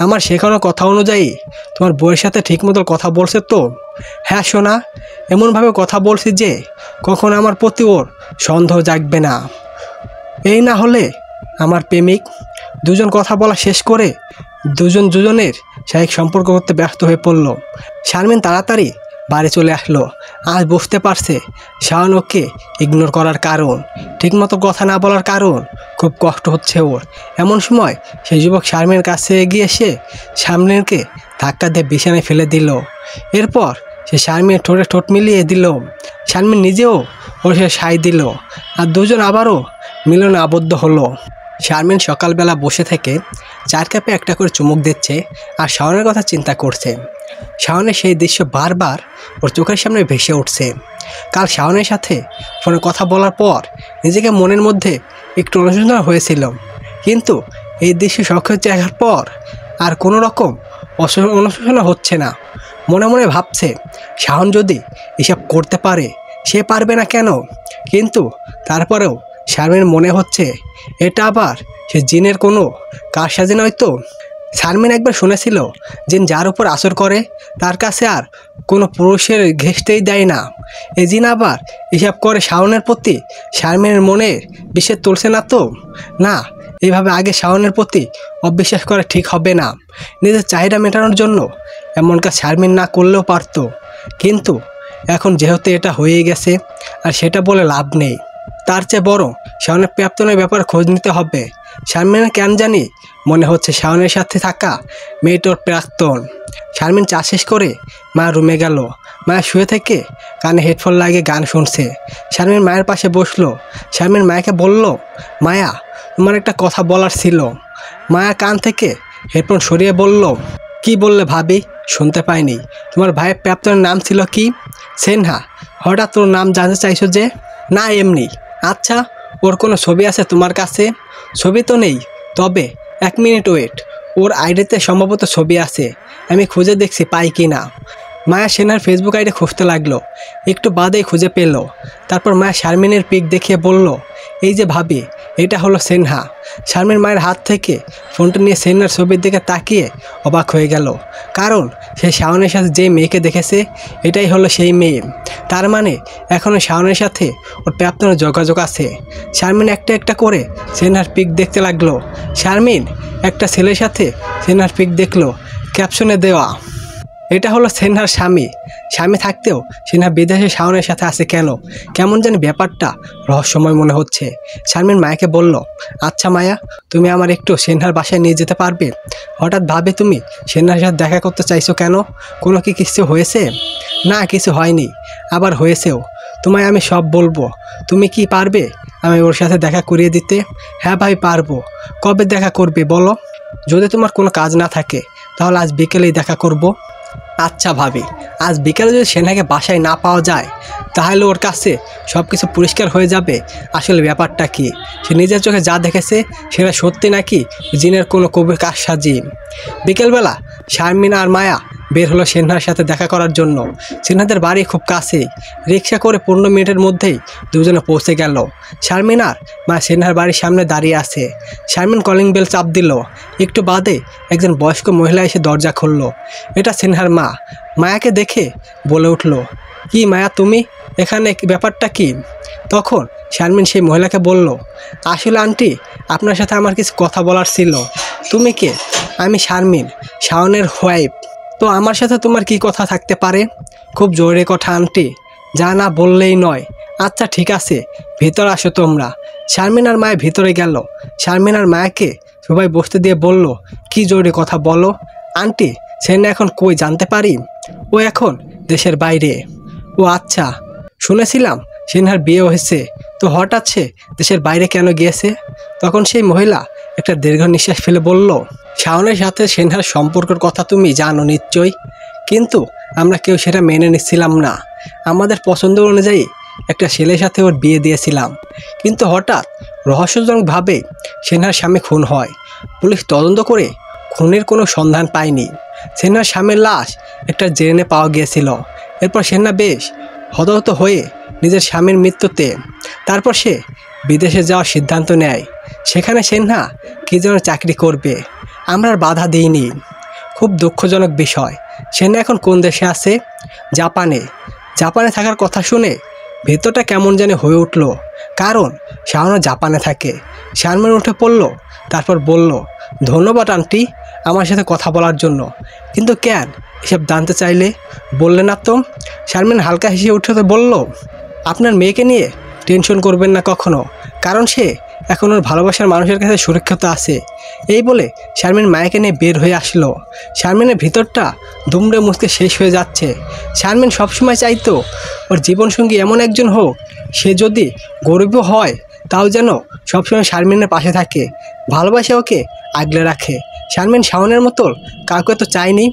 আমার শেখানো কথা অনুযায়ী তোমার বউয়ের সাথে ঠিকমতো কথা বলছে তো? হ্যাঁ সোনা, এমনভাবে কথা বলছি যে কখন আমার প্রতি ওর সন্দেহ জাগবে না। এই না হলে আমার প্রেমিক। দুজন কথা বলা শেষ করে দুজনের শারীরিক সম্পর্ক করতে ব্যস্ত হয়ে পড়ল। শারমিন তাড়াতাড়ি বাড়ি চলে আসলো। আজ বুঝতে পারছে শাওন ওকে ইগনোর করার কারণ, ঠিকমতো কথা না বলার কারণ। খুব কষ্ট হচ্ছে ওর। এমন সময় সেই যুবক শারমিনের কাছে এগিয়ে এসে শারমিনকে ধাক্কা দিয়ে বিছানায় ফেলে দিল। এরপর সে শারমিনের ঠোঁটে ঠোঁট মিলিয়ে দিল। শারমিন নিজেও ওর সে সায় দিল আর দুজন আবারও মিলনে আবদ্ধ হলো। শারমিন সকালবেলা বসে থেকে চার কাপে একটা করে চুমুক দিচ্ছে আর শাওনের কথা চিন্তা করছে। শাওনের সেই দৃশ্য বারবার ওর চোখের সামনে ভেসে উঠছে। কাল শাওনের সাথে ফোনে কথা বলার পর নিজেকে মনের মধ্যে একটু অনুশোচনা হয়েছিল, কিন্তু এই দৃশ্য সক্ষম দেখার পর আর কোনো রকম অনুশোচনা হচ্ছে না। মনে মনে ভাবছে শাওন যদি এসব করতে পারে, সে পারবে না কেন? কিন্তু তারপরেও শারমিন মনে হচ্ছে এটা আবার সে জিনের কোনো কারসাজি নয় তো। শারমিন একবার শুনেছিল জিন যার উপর আসর করে তার কাছে আর কোনো পুরুষের ঘেঁষতেই দেয় না। এই জিন আবার এসব করে শাওনের প্রতি। শারমিনের মনে বিশ্বাস তুলছে না তো? না, এইভাবে আগে শাওনের প্রতি অবিশ্বাস করা ঠিক হবে না। নিজের চাহিদা মেটানোর জন্য এমন কাজ শারমিন না করলেও পারত, কিন্তু এখন যেহেতু এটা হয়ে গেছে আর সেটা বলে লাভ নেই। তার চেয়ে বরং শাওনের প্রাপ্তনের ব্যাপারে খোঁজ নিতে হবে। শারমিনের কেন জানি মনে হচ্ছে শাওনের সাথে থাকা মেয়েটার প্রাক্তন। শারমিন চা শেষ করে মা রুমে গেল। মায়া শুয়ে থেকে কানে হেডফোন লাগিয়ে গান শুনছে। শারমিন মায়ের পাশে বসলো। শারমিন মায়াকে বলল, মায়া, তোমার একটা কথা বলার ছিল। মায়া কান থেকে হেডফোন সরিয়ে বলল, কি বললে ভাবি? শুনতে পাইনি। তোমার ভাইয়ের প্রাক্তনের নাম ছিল কি? সেনহা। হঠাৎ তোর নাম জানতে চাইছো যে? না, এমনি। আচ্ছা, ওর কোনো ছবি আছে তোমার কাছে? ছবি তো নেই, তবে 1 মিনিট ওয়েট, ওর আইডিতে সম্ভবত ছবি আছে। আমি খুঁজে দেখছি পাই কি না। মায়া সেনহার ফেসবুক আইডি খুঁজতে লাগলো। একটু বাদেই খুঁজে পেল। তারপর মায়া শারমিনের পিক দেখিয়ে বলল, এই যে ভাবি, এটা হলো সেনহা। শারমিন মায়ের হাত থেকে ফোনটা নিয়ে সেনহার ছবির দিকে তাকিয়ে অবাক হয়ে গেল, কারণ সে শাওনের সাথে যে মেয়েকে দেখেছে এটাই হলো সেই মেয়ে। তার মানে এখনও শাওনের সাথে ওর প্রাপ্তনের যোগাযোগ আছে। শারমিন একটা একটা করে সেনহার পিক দেখতে লাগলো। শারমিন একটা ছেলের সাথে সেনহার পিক দেখলো, ক্যাপশনে দেওয়া, এটা হলো সেনহার স্বামী। স্বামী থাকতেও সেনহা বিদেশে শাওনের সাথে আছে কেন? কেমন জানি ব্যাপারটা রহস্যময় মনে হচ্ছে। শারমিন মায়াকে বলল, আচ্ছা মায়া, তুমি আমার একটু সেনহার বাসায় নিয়ে যেতে পারবে? হঠাৎ ভাবে তুমি সেনহার সাথে দেখা করতে চাইছো কেন? কোনো কি কিছু হয়েছে? না, কিছু হয়নি, আবার হয়েছেও। তোমায় আমি সব বলবো। তুমি কি পারবে আমি ওর সাথে দেখা করিয়ে দিতে? হ্যাঁ ভাই, পারবো। কবে দেখা করবে বলো? যদি তোমার কোনো কাজ না থাকে তাহলে আজ বিকেলেই দেখা করব। আচ্ছা ভাবি, আজ বিকেলে যদি সেনহাকে বাসায় না পাওয়া যায় তাহলে ওর কাছে সব কিছু পরিষ্কার হয়ে যাবে আসলে ব্যাপারটা কি। সে নিজের চোখে যা দেখেছে সেটা সত্যি নাকি জিনের কোনো কবির কারসাজি। বিকেলবেলা শারমিন আর মায়া বের হলো সেনহার সাথে দেখা করার জন্য। সেনহাদের বাড়ি খুব কাছেই। রিক্সা করে 15 মিনিটের মধ্যেই দুজনে পৌঁছে গেল। শারমিন আর মায়া সেনহার বাড়ির সামনে দাঁড়িয়ে আছে। শারমিন কলিং বেল চাপ দিল। একটু বাদে একজন বয়স্ক মহিলা এসে দরজা খুলল। এটা সেনহার মা। মায়াকে দেখে বলে উঠল, কি মায়া, তুমি এখানে? ব্যাপারটা কি? তখন শারমিন সেই মহিলাকে বলল, আসলে আন্টি, আপনার সাথে আমার কিছু কথা বলার ছিল। তুমি কে? আমি শারমিন, শাওনের ওয়াইফ। তো আমার সাথে তোমার কি কথা থাকতে পারে? খুব জোরে কথা আন্টি, যা না বললেই নয়। আচ্ছা ঠিক আছে, ভিতর আসো তোমরা। শারমিন আর মায়া ভিতরে গেল। শারমিন আর মায়াকে সবাই বসতে দিয়ে বলল, কি জোরে কথা বলো। আন্টি, সেনা এখন কই জানতে পারি? ও এখন দেশের বাইরে। ও আচ্ছা, শুনেছিলাম সেনহার বিয়ে হয়েছে, তো হঠাৎ সে দেশের বাইরে কেন গিয়েছে? তখন সেই মহিলা একটা দীর্ঘ নিঃশ্বাস ফেলে বলল, শাওনের সাথে সেনহার সম্পর্কের কথা তুমি জানো নিশ্চয়ই, কিন্তু আমরা কেউ সেটা মেনে নিচ্ছিলাম না। আমাদের পছন্দ অনুযায়ী একটা ছেলের সাথে ওর বিয়ে দিয়েছিলাম, কিন্তু হঠাৎ রহস্যজনকভাবে সেনহার স্বামী খুন হয়। পুলিশ তদন্ত করে খুনের কোনো সন্ধান পায়নি। সেনহার স্বামীর লাশ একটা জেনে পাওয়া গিয়েছিল। এরপর সেনহা বেশ হতাহত হয়ে নিজের স্বামীর মৃত্যুতে তারপর সে বিদেশে যাওয়ার সিদ্ধান্ত নেয়। সেখানে সেনহা কী যেন চাকরি করবে, আমরা আর বাধা দিইনি। খুব দুঃখজনক বিষয়, সেনহা এখন কোন দেশে আছে? জাপানে। জাপানে থাকার কথা শুনে ভেতরটা কেমন জানি হয়ে উঠল, কারণ শাওনও জাপানে থাকে। শারমিন উঠে পড়ল, তারপর বলল, ধন্যবাদ আন্টি আমার সাথে কথা বলার জন্য। কিন্তু কেন এসব জানতে চাইলে বললে না তো? শারমিন হালকা হেসে উঠে বলল, আপনার মেয়েকে নিয়ে টেনশন করবেন না কখনো, কারণ সে এখন ওর ভালোবাসার মানুষের কাছে সুরক্ষিত আছে। এই বলে শারমিন মায়াকে নিয়ে বের হয়ে আসলো। শারমিনের ভিতরটা দুমড়ে মুচকে শেষ হয়ে যাচ্ছে। শারমিন সবসময় চাইতো ওর জীবনসঙ্গী এমন একজন হোক, সে যদি গরিবও হয় তাও যেন সবসময় শারমিনের পাশে থাকে, ভালোবাসে ওকে আগলে রাখে। শারমিন শাওনের মতো কাউকে তো চায়নি।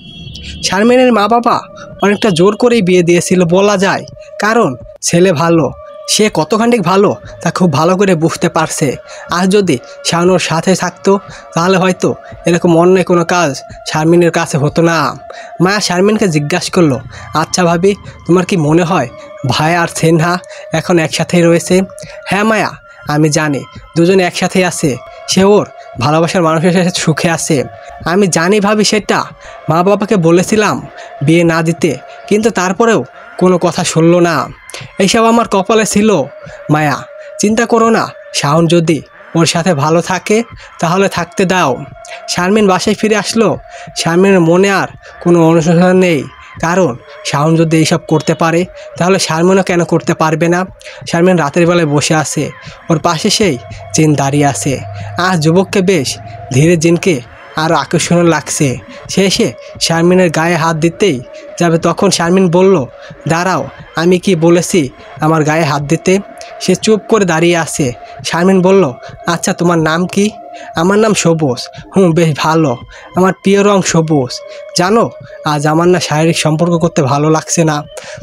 শারমিনের মা বাবা অনেকটা জোর করেই বিয়ে দিয়েছিল বলা যায়, কারণ ছেলে ভালো, সে কতখানি ভালো তা খুব ভালো করে বুঝতে পারছে। আর যদি শাওন ওর সাথে থাকতো তাহলে হয়তো এরকম অন্যায় কোনো কাজ শারমিনের কাছে হতো না। মায়া শারমিনকে জিজ্ঞাসা করলো, আচ্ছা ভাবি, তোমার কি মনে হয় ভাই আর সেনহা এখন একসাথেই রয়েছে? হ্যাঁ মায়া, আমি জানি দুজনে একসাথেই আছে, সে ওর ভালোবাসার মানুষের সাথে সুখে আছে। আমি জানি ভাবি, সেটা মা বাবাকে বলেছিলাম বিয়ে না দিতে, কিন্তু তারপরেও কোনো কথা শুনলো না। এইসব আমার কপালে ছিল। মায়া, চিন্তা করো না, শাওন যদি ওর সাথে ভালো থাকে তাহলে থাকতে দাও। শারমিন বাসায় ফিরে আসলো। শারমিনের মনে আর কোনো অনুশোচনা নেই, কারণ শাওন যদি এইসব করতে পারে তাহলে শারমিনও কেন করতে পারবে না। শারমিন রাতের বেলায় বসে আছে, ওর পাশে সেই জিন দাঁড়িয়ে আছে। আর যুবককে বেশ ধীরে জিনকে আরও আকর্ষণীয় লাগছে। সে এসে শারমিনের গায়ে হাত দিতেই যাবে, তখন শারমিন বলল, দাঁড়াও, আমি কি বলেছি আমার গায়ে হাত দিতে? সে চুপ করে দাঁড়িয়ে আছে। শারমিন বলল, আচ্ছা তোমার নাম কি? আমার নাম সবুজ। বেশ ভালো, আমার প্রিয় রং সবুজ। জানো, আজ আমার না শারীরিক সম্পর্ক করতে ভালো লাগছে না।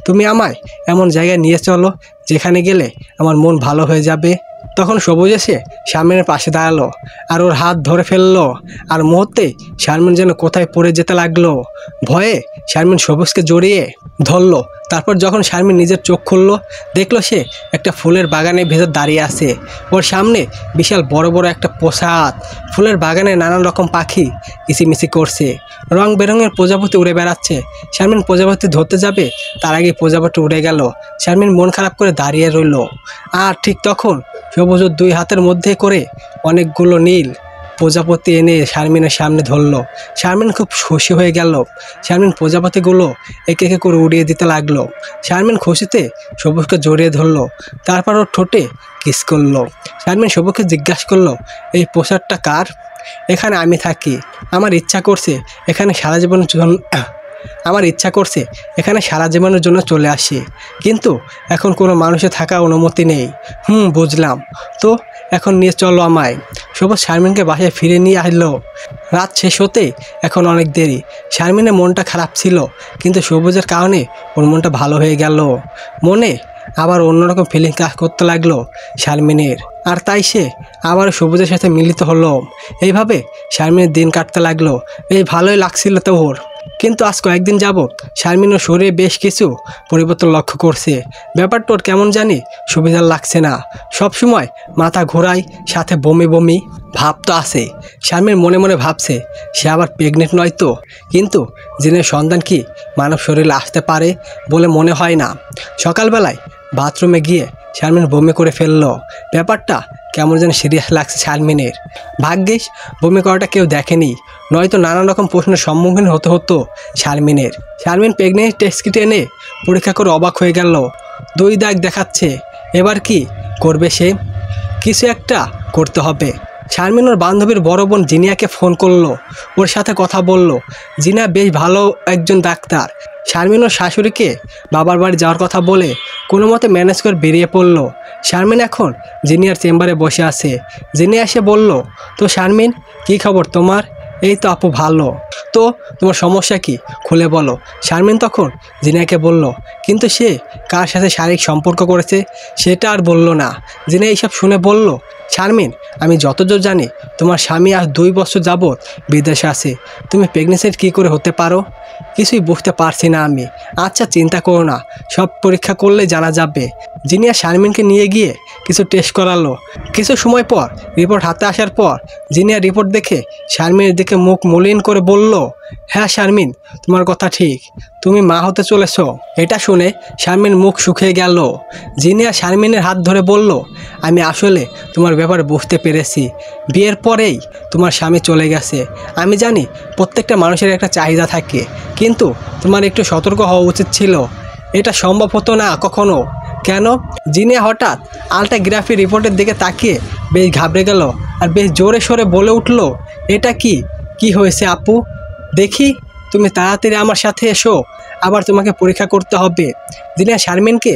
তুমি আমায় এমন জায়গায় নিয়ে চলো যেখানে গেলে আমার মন ভালো হয়ে যাবে। তখন সবুজ এসে শারমিনের পাশে দাঁড়ালো আর ওর হাত ধরে ফেললো। আর মুহূর্তে শারমিন যেন কোথায় পড়ে যেতে লাগলো। ভয়ে শারমিন সবুজকে জড়িয়ে ধরলো। তারপর যখন শারমিন নিজের চোখ খুললো, দেখলো সে একটা ফুলের বাগানের ভেতর দাঁড়িয়ে আছে। ওর সামনে বিশাল বড় বড় একটা প্রসাদ। ফুলের বাগানে নানান রকম পাখি কিচিমিচি করছে, রং বেরঙের প্রজাপতি উড়ে বেড়াচ্ছে। শারমিন প্রজাপতি ধরতে যাবে, তার আগে প্রজাপতি উড়ে গেল। শারমিন মন খারাপ করে দাঁড়িয়ে রইল। আর ঠিক তখন সবুজ দুই হাতের মধ্যে করে অনেকগুলো নীল প্রজাপতি এনে শারমিনের সামনে ধরলো। শারমিন খুব খুশি হয়ে গেল। শারমিন প্রজাপতিগুলো একে একে করে উড়িয়ে দিতে লাগলো। শারমিন খুশিতে সবুজকে জড়িয়ে ধরলো, তারপর ওর ঠোঁটে কিস করলো। শারমিন সবুজকে জিজ্ঞাসা করলো, এই প্রসাদটা কার? এখানে আমি থাকি, আমার ইচ্ছা করছে এখানে সারা জীবনের জন্য চলে আসি, কিন্তু এখন কোনো মানুষের থাকার অনুমতি নেই। বুঝলাম, তো এখন নিয়ে চলো আমায়। সবুজ শারমিনকে বাসায় ফিরে নিয়ে আসলো। রাত শেষ হতে এখন অনেক দেরি। শারমিনের মনটা খারাপ ছিল, কিন্তু সবুজের কারণে ওর মনটা ভালো হয়ে গেল। মনে আবার অন্যরকম ফিলিং কাজ করতে লাগলো শারমিনের, আর তাই সে আবার সবুজের সাথে মিলিত হলো। এইভাবে শারমিনের দিন কাটতে লাগলো। বেশ ভালোই লাগছিল তো ওর, কিন্তু আজ কয়েকদিন যাবৎ শারমিনের শরীরে বেশ কিছু পরিবর্তন লক্ষ্য করছে। ব্যাপারটা ওর কেমন জানি সুবিধার লাগছে না। সবসময় মাথা ঘোরায়, সাথে বমি বমি ভাব তো আছে। শারমিন মনে মনে ভাবছে, সে আবার প্রেগনেন্ট নয় তো? কিন্তু জিনের সন্তান কি মানব শরীরে আসতে পারে বলে মনে হয় না। সকালবেলায় বাথরুমে গিয়ে শারমিন বমি করে ফেললো। ব্যাপারটা কেমন যেন সিরিয়াস লাগছে শারমিনের। ভাগ্যিস বমি করাটা কেউ দেখেনি, নয়তো নানান রকম প্রশ্নের সম্মুখীন হতে হতো শারমিনের। শারমিন প্রেগনেন্সি টেস্ট কিট এনে পরীক্ষা করে অবাক হয়ে গেল। 2 দাগ দেখাচ্ছে। এবার কি করবে সে? কিছু একটা করতে হবে। শারমিন ওর বান্ধবীর বড় বোন জিনিয়াকে ফোন করলো, ওর সাথে কথা বলল। জিনিয়া বেশ ভালো একজন ডাক্তার। শারমিন ওর শাশুড়িকে বাবার বাড়ি যাওয়ার কথা বলে কোনো মতে ম্যানেজ করে বেরিয়ে পড়লো। শারমিন এখন জিনিয়ার চেম্বারে বসে আছে। জিনিয়া এসে বলল, তো শারমিন, কী খবর তোমার? এই তো আপু ভালো। তো তোমার সমস্যা কি, খুলে বলো। শারমিন তখন জিনাকে বলল, কিন্তু সে কার সাথে শারীরিক সম্পর্ক করেছে সেটা আর বলল না। জিনা এইসব শুনে বলল, শারমিন, আমি যতদূর জানি তোমার স্বামী আজ 2 বছর যাবৎ বিদেশে আছে। তুমি প্রেগনেন্সি কী করে হতে পারো? কিছুই বুঝতে পারছি না আমি। আচ্ছা চিন্তা করো না, সব পরীক্ষা করলে জানা যাবে। জিনিয়া শারমিনকে নিয়ে গিয়ে কিছু টেস্ট করালো। কিছু সময় পর রিপোর্ট হাতে আসার পর জিনিয়া রিপোর্ট দেখে শারমিনের দিকে মুখ মলিন করে বলল, হ্যাঁ শারমিন, তোমার কথা ঠিক, তুমি মা হতে চলেছ। এটা শুনে শারমিন মুখ শুকিয়ে গেল। জিনিয়া শারমিনের হাত ধরে বলল, আমি আসলে তোমার ব্যাপারে বুঝতে পেরেছি। বিয়ের পরেই তোমার স্বামী চলে গেছে। আমি জানি প্রত্যেকটা মানুষের একটা চাহিদা থাকে, কিন্তু তোমার একটু সতর্ক হওয়া উচিত ছিল। এটা সম্ভব হতো না কখনো। কেন? জিনিয়া হঠাৎ আলট্রাগ্রাফি রিপোর্টের দিকে তাকিয়ে বেশ ঘাবড়ে গেল আর বেশ জোরে সোরে বলে উঠল, এটা কি হয়েছে আপু? দেখি, তুমি তাড়াতাড়ি আমার সাথে এসো, আবার তোমাকে পরীক্ষা করতে হবে। জিনিয়া শারমিনকে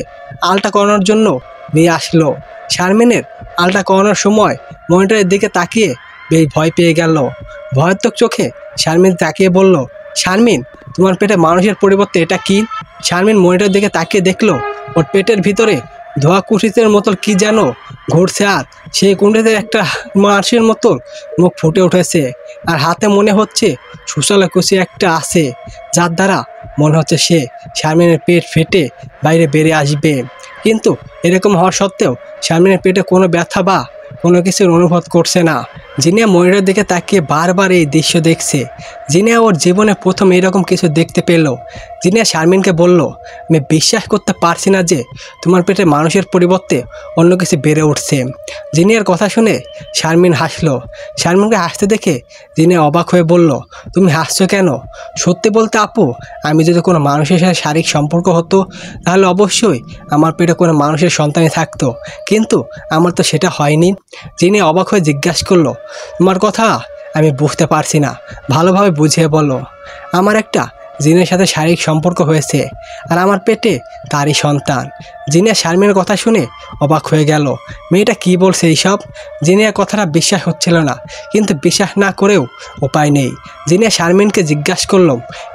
আলট্রা করানোর জন্য নিয়ে আসলো। শারমিনের আলট্রা করানোর সময় মনিটরের দিকে তাকিয়ে বেশ ভয় পেয়ে গেল। ভয়াত্মক চোখে শারমিন তাকিয়ে বলল, শারমিন, তোমার পেটে মানুষের পরিবর্তে এটা কি? শারমিন মনিটরের দিকে তাকিয়ে দেখলো ওর পেটের ভিতরে ধোয়া কুশিতের মতো কি যেন ঘুরছে, আর সেই কুণ্ঠিতে একটা মানুষের মতো মুখ ফুটে উঠেছে, আর হাতে মনে হচ্ছে সুশালা কুশি একটা আছে, যার দ্বারা মনে হচ্ছে সে শারমিনের পেট ফেটে বাইরে বেরিয়ে আসবে। কিন্তু এরকম হওয়ার সত্ত্বেও শারমিনের পেটে কোনো ব্যথা বা কোনো কিছুর অনুভব করছে না। জিনিয়া মনিটরের দিকে তাকিয়ে বারবার এই দৃশ্য দেখছে। জিনিয়া ওর জীবনে প্রথম এরকম কিছু দেখতে পেল। জিনিয়া শারমিনকে বলল, আমি বিশ্বাস করতে পারছি না যে তোমার পেটে মানুষের পরিবর্তে অন্য কিছু বেড়ে উঠছে। জিনিয়ার কথা শুনে শারমিন হাসলো। শারমিনকে হাসতে দেখে জিনিয়া অবাক হয়ে বলল, তুমি হাসছো কেন? সত্যি বলতে আপু, আমি যদি কোনো মানুষের সাথে শারীরিক সম্পর্ক হতো তাহলে অবশ্যই আমার পেটে কোনো মানুষের সন্তানই থাকতো, কিন্তু আমার তো সেটা হয়নি। জিনিয়া অবাক হয়ে জিজ্ঞাসা করলো, তোমার কথা আমি বুঝতে পারছি না, ভালোভাবে বুঝিয়ে বলো। আমার একটা জিনের সাথে শারীরিক সম্পর্ক হয়েছে, আর আমার পেটে তারই সন্তান। জিনিয়া শারমিনের কথা শুনে অবাক হয়ে গেল। মেয়েটা কি বলছে এইসব? জিনিয়ার কথাটা বিশ্বাস হচ্ছিল না, কিন্তু বিশ্বাস না করেও উপায় নেই। জিনিয়া শারমিনকে জিজ্ঞাসা করল,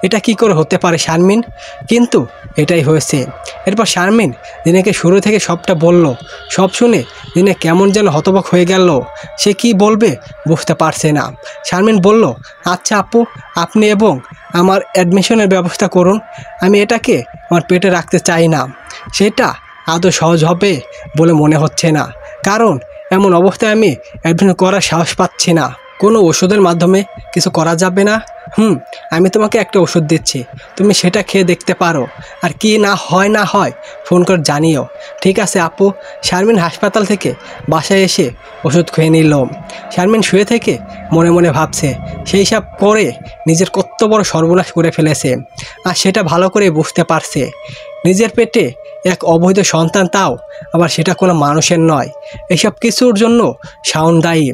এটা কি করে হতে পারে শারমিন? কিন্তু এটাই হয়েছে। এরপর শারমিন জিনিয়াকে শুরু থেকে সবটা বলল। সব শুনে জিনিয়া কেমন যেন হতবাক হয়ে গেল। সে কি বলবে বুঝতে পারছে না। শারমিন বলল, আচ্ছা আপু, আপনি এবং আমার অ্যাডমিশনের ব্যবস্থা করুন। আমি এটাকে আমার পেটে রাখতে চাই না। সেটা আদৌ সহজ হবে বলে মনে হচ্ছে না, কারণ এমন অবস্থায় আমি অ্যাডমিশন করার সাহস পাচ্ছি না। কোনো ওষুধের মাধ্যমে কিছু করা যাবে না? আমি তোমাকে একটা ওষুধ দিচ্ছি, তুমি সেটা খেয়ে দেখতে পারো, আর কি না হয় ফোন করে জানিও। ঠিক আছে আপু। শারমিন হাসপাতাল থেকে বাসায় এসে ওষুধ খেয়ে নিল। শারমিন শুয়ে থেকে মনে মনে ভাবছে, সেই সব করে নিজের কত বড় সর্বনাশ করে ফেলেছে, আর সেটা ভালো করে বুঝতে পারছে। নিজের পেটে এক অবৈধ সন্তান, তাও আবার সেটা কোনো মানুষের নয়। এসব কিছুর জন্য শাওন দায়ী।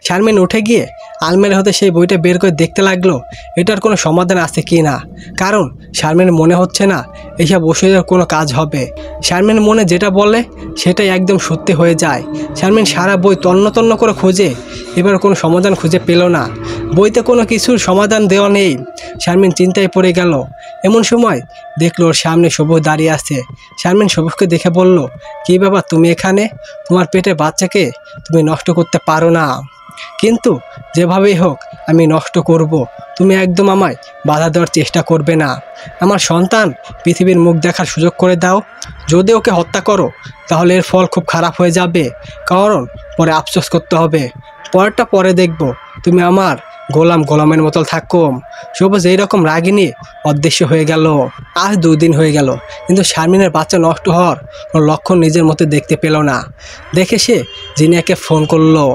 শারমিন উঠে গিয়ে আলমারি হতে সেই বইটা বের করে দেখতে লাগলো এটার কোনো সমাধান আছে কি না, কারণ শারমিনের মনে হচ্ছে না এইসব ওষুধের কোনো কাজ হবে। শারমিনের মনে যেটা বলে সেটাই একদম সত্যি হয়ে যায়। শারমিন সারা বই তন্ন তন্ন করে খোঁজে, এবার কোনো সমাধান খুঁজে পেল না। বইতে কোনো কিছুর সমাধান দেওয়া নেই। শারমিন চিন্তায় পড়ে গেল। এমন সময় দেখলো ওর সামনে সবুজ দাঁড়িয়ে আছে। শারমিন সবুজকে দেখে বলল, কী ব্যাপার তুমি এখানে? তোমার পেটের বাচ্চাকে তুমি নষ্ট করতে পারো না, কিন্তু যেভাবেই হোক আমি নষ্ট করব। তুমি একদম আমায় বাধা দেওয়ার চেষ্টা করবে না। আমার সন্তান পৃথিবীর মুখ দেখার সুযোগ করে দাও। যদি ওকে হত্যা করো তাহলে এর ফল খুব খারাপ হয়ে যাবে, কারণ পরে আফসোস করতে হবে। পরেরটা পরে দেখব। তুমি আমার গোলামের মতো থাকো। সবুজ এইরকম রাগিনী অদৃশ্য হয়ে গেল। আজ 2 দিন হয়ে গেল, কিন্তু শারমিনের বাচ্চা নষ্ট হওয়ার কোনো লক্ষণ নিজের মতো দেখতে পেল না। দেখে সে জিনিয়াকে ফোন করলো।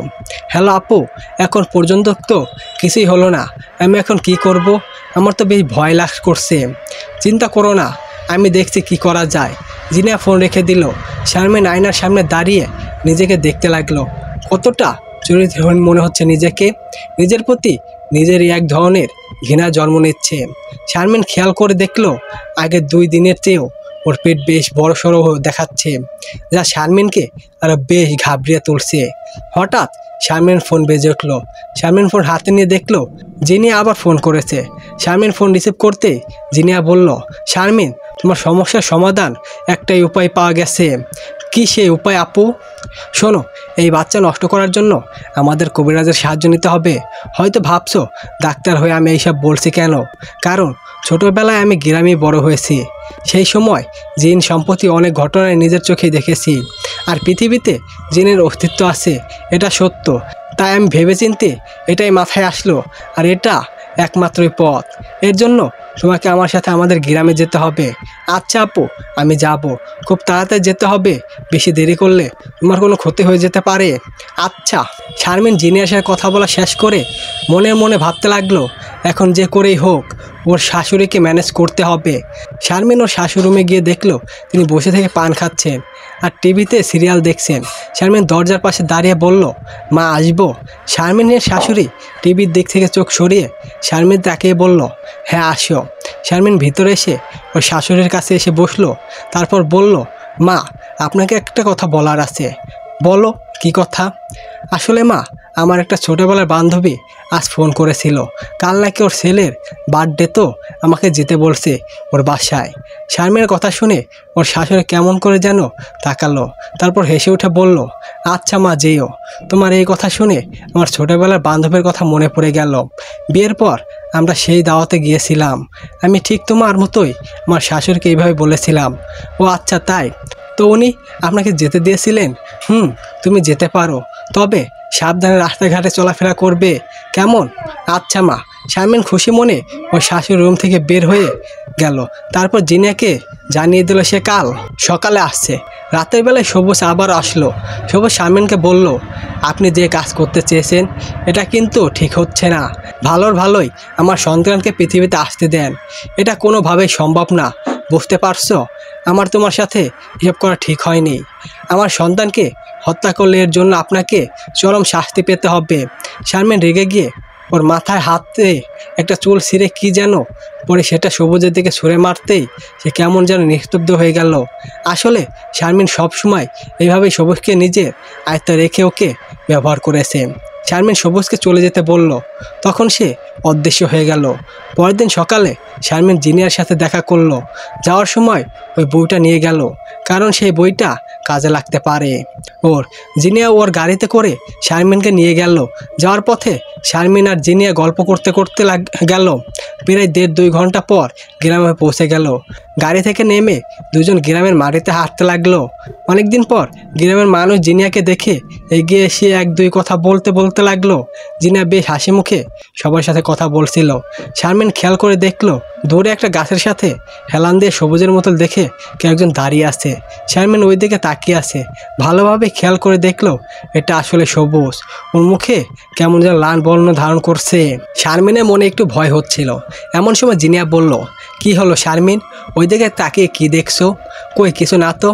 হ্যালো আপু, এখন পর্যন্ত তো কিছুই হলো না, আমি এখন কি করব? আমার তো বেশ ভয় করছে। চিন্তা করো না, আমি দেখছি কি করা যায়। জিনিয়া ফোন রেখে দিল। শারমিন আয়নার সামনে দাঁড়িয়ে নিজেকে দেখতে লাগলো। কতটা চরিত্রহীন মনে হচ্ছে নিজেকে। নিজের প্রতি নিজেরই এক ধরনের ঘৃণা জন্ম নিচ্ছে। শারমিন খেয়াল করে দেখলো আগের 2 দিনের চেয়েও ওর পেট বেশ বড়সড় দেখাচ্ছে, যা শারমিনকে আরও বেশ ঘাবড়িয়ে তুলছে। হঠাৎ শারমিন ফোন বেজে উঠলো। শারমিন ফোন হাতে নিয়ে দেখলো জিনিয়া আবার ফোন করেছে। শারমিন ফোন রিসিভ করতে জিনিয়া বলল, শারমিন, তোমার সমস্যার সমাধান একটাই উপায় পাওয়া গেছে। কি সেই উপায় আপু? শোনো, এই বাচ্চা নষ্ট করার জন্য আমাদের কবিরাজের সাহায্য নিতে হবে। হয়তো ভাবছো ডাক্তার হয়ে আমি এইসব বলছি কেন, কারণ ছোটোবেলায় আমি গ্রামে বড় হয়েছি। সেই সময় জিন সম্পত্তি অনেক ঘটনায় নিজের চোখে দেখেছি। আর পৃথিবীতে জিনের অস্তিত্ব আছে, এটা সত্য। তাই আমি ভেবেচিন্তে এটাই মাথায় আসলো, আর এটা একমাত্রই পথ। এর জন্য তোমাকে আমার সাথে আমাদের গ্রামে যেতে হবে। আচ্ছা আপু, আমি যাব। খুব তাড়াতাড়ি যেতে হবে, বেশি দেরি করলে তোমার কোনো ক্ষতি হয়ে যেতে পারে। আচ্ছা। শারমিন জিনিয়ার সাথে কথা বলা শেষ করে মনে মনে ভাবতে লাগলো, এখন যে করেই হোক ওর শাশুড়িকে ম্যানেজ করতে হবে। শারমিন ওর শাশুড়ি রুমে গিয়ে দেখলো তিনি বসে থেকে পান খাচ্ছেন আর টিভিতে সিরিয়াল দেখছেন। শারমিন দরজার পাশে দাঁড়িয়ে বলল, মা, আসবো? শারমিনের শাশুড়ি টিভির দিক থেকে চোখ সরিয়ে শারমিন তাকিয়ে বলল, হ্যাঁ আসো। শারমিন ভিতরে এসে ওর শাশুড়ির কাছে এসে বসলো। তারপর বলল, মা, আপনাকে একটা কথা বলার আছে। বলো, কি কথা? আসলে মা, আমার একটা ছোটোবেলার বান্ধবী আজ ফোন করেছিল। কাল নাকি ওর ছেলের বার্থডে, তো আমাকে যেতে বলছে ওর বাসায়। শারমিনের কথা শুনে ওর শাশুড়ি কেমন করে যেন তাকালো, তারপর হেসে উঠে বলল, আচ্ছা মা, যেও। তোমার এই কথা শুনে আমার ছোটোবেলার বান্ধবীর কথা মনে পড়ে গেল। বিয়ের পর আমরা সেই দাওয়াতে গিয়েছিলাম। আমি ঠিক তোমার মতোই আমার শাশুড়িকে এইভাবে বলেছিলাম। ও আচ্ছা, তাই? তো উনি আপনাকে যেতে দিয়েছিলেন? তুমি যেতে পারো, তবে সাবধানে রাস্তাঘাটে চলাফেরা করবে, কেমন? আচ্ছা মা। শারমিন খুশি মনে ওর শাশুড়ির রুম থেকে বের হয়ে গেল। তারপর জিনিয়াকে জানিয়ে দিল সে কাল সকালে আসছে। রাতের বেলায় সবুজ আবার আসলো। সবুজ শারমিনকে বলল, আপনি যে কাজ করতে চেয়েছেন এটা কিন্তু ঠিক হচ্ছে না। ভালোই আমার সন্তানকে পৃথিবীতে আসতে দেন। এটা কোনোভাবেই সম্ভব না, বুঝতে পারছো? আমার তোমার সাথে এসব করা ঠিক হয়নি। আমার সন্তানকে হত্যা করলে এর জন্য আপনাকে চরম শাস্তি পেতে হবে। শারমিন রেগে গিয়ে ওর মাথায় হাতে একটা চুল ছিঁড়ে কি যেন পরে সেটা সবুজের দিকে ছুঁড়ে মারতেই সে কেমন যেন নিস্তব্ধ হয়ে গেল। আসলে শারমিন সবসময় এইভাবেই সবুজকে নিজের আয়ত্তে রেখে ওকে ব্যবহার করেছে। শারমিন সবুজকে চলে যেতে বলল, তখন সে অদৃশ্য হয়ে গেল। পরের দিন সকালে শারমিন জিনিয়ার সাথে দেখা করলো। যাওয়ার সময় ওই বইটা নিয়ে গেল, কারণ সেই বইটা কাজে লাগতে পারে ওর। জিনিয়া ওর গাড়িতে করে শারমিনকে নিয়ে গেল। যাওয়ার পথে শারমিন আর জিনিয়া গল্প করতে করতে গেল। প্রায় 1.5-2 ঘন্টা পর গ্রামে পৌঁছে গেল। গাড়ি থেকে নেমে দুজন গ্রামের মাটিতে হাঁটতে লাগলো। অনেকদিন পর গ্রামের মানুষ জিনিয়াকে দেখে এগিয়ে এসে 1-2 কথা বলতে লাগলো। জিনিয়া বেশ হাসি মুখে সবার সাথে কথা বলছিল। শারমিন খেয়াল করে দেখলো দূরে একটা গাছের সাথে হেলান দিয়ে সবুজের মতো দেখে কেউ একজন দাঁড়িয়ে আছে। শারমিন ওই দিকে তাকিয়ে আছে। ভালোভাবে খেয়াল করে দেখলো এটা আসলে সবুজ। ওর মুখে কেমন যেন লাল বর্ণ ধারণ করছে। শারমিনের মনে একটু ভয় হচ্ছিল। এমন সময় জিনিয়া বলল, কি হলো শারমিন, ওই দিকে তাকিয়ে কি দেখছো? কই কিছু না তো।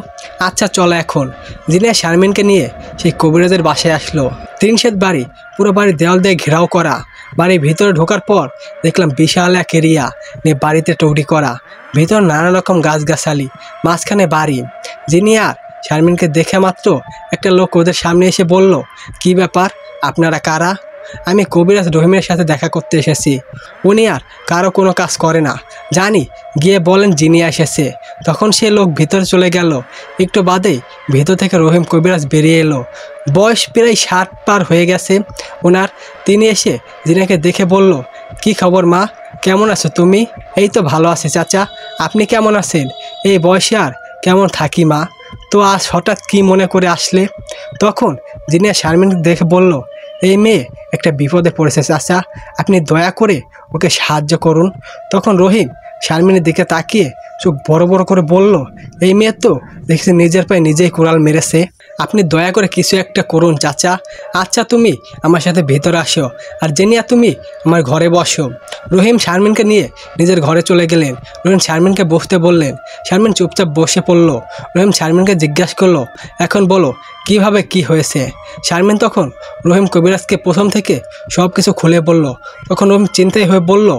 আচ্ছা চলো এখন। জিনিয়া শারমিনকে নিয়ে সেই কবিরাজের বাসায় আসলো। 3 শেড বাড়ি, পুরো বাড়ি দেওয়াল দিয়ে ঘেরাও করা। বাড়ির ভিতরে ঢোকার পর দেখলাম বিশাল এক এরিয়া নিয়ে বাড়িতে তৈরি করা। ভিতর নানা রকম গাছগাছালি, মাঝখানে বাড়ি। জিনিয়ার শারমিনকে দেখে মাত্র একটা লোক ওদের সামনে এসে বলল, কি ব্যাপার, আপনারা কারা? আমি কবিরাজ রহিমের সাথে দেখা করতে এসেছি। উনি আর কারো কোনো কাজ করে না, জানি। গিয়ে বলেন জিনিয়া এসেছে। তখন সে লোক ভিতরে চলে গেল। একটু বাদেই ভিতর থেকে রহিম কবিরাজ বেরিয়ে এলো। বয়স প্রায় 60 পার হয়ে গেছে ওনার। তিনি এসে জিনিয়াকে দেখে বলল, কি খবর মা, কেমন আছো তুমি? এই তো ভালো আছি চাচা, আপনি কেমন আছেন? এই বয়সে আর কেমন থাকি মা, তো আজ হঠাৎ কি মনে করে আসলে? তখন জিনিয়া শারমিনকে দেখে বলল, এই মেয়ে একটা বিপদে পড়েছে চাচা, আপনি দয়া করে ওকে সাহায্য করুন। তখন রহিম শারমিনের দিকে তাকিয়ে চোখ বড় বড় করে বলল, এই মেয়ে তো দেখছি নিজের পায়ে নিজেই কুড়াল মেরেছে, আপনি দয়া করে কিছু একটা করুন চাচা। আচ্ছা তুমি আমার সাথে ভিতরে আসো, আর জেনিয়া তুমি আমার ঘরে বসো। রহিম শারমিনকে নিয়ে নিজের ঘরে চলে গেলেন। রহিম শারমিনকে বসতে বললেন। শারমিন চুপচাপ বসে পড়ল। রহিম শারমিনকে জিজ্ঞাসা করলো, এখন বলো কিভাবে কি হয়েছে? শারমিন তখন রহিম কবিরাজকে প্রথম থেকে সব কিছু খুলে বলল। তখন রহিম চিন্তায় হয়ে বলল,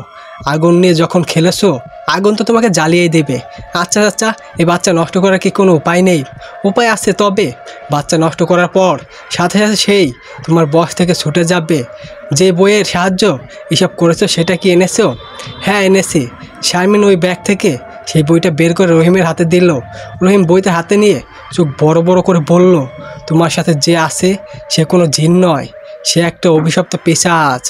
আগুন নিয়ে যখন খেলেছো, আগুন তো তোমাকে জ্বালিয়েই দেবে। আচ্ছা চাচা, এই বাচ্চা নষ্ট করার কি কোনো উপায় নেই? উপায় আছে, তবে বাচ্চা নষ্ট করার পর সাথে সাথে সেই তোমার বয়স থেকে ছুটে যাবে। যে বইয়ের সাহায্য এসব করেছো সেটা কি এনেছো? হ্যাঁ এনেছি। শারমিন ওই ব্যাগ থেকে সেই বইটা বের করে রহিমের হাতে দিল। রহিম বইটা হাতে নিয়ে চোখ বড় বড় করে বলল, তোমার সাথে যে আছে সে কোনো জিন নয়, সে একটা অভিশপ্ত পিশাচ।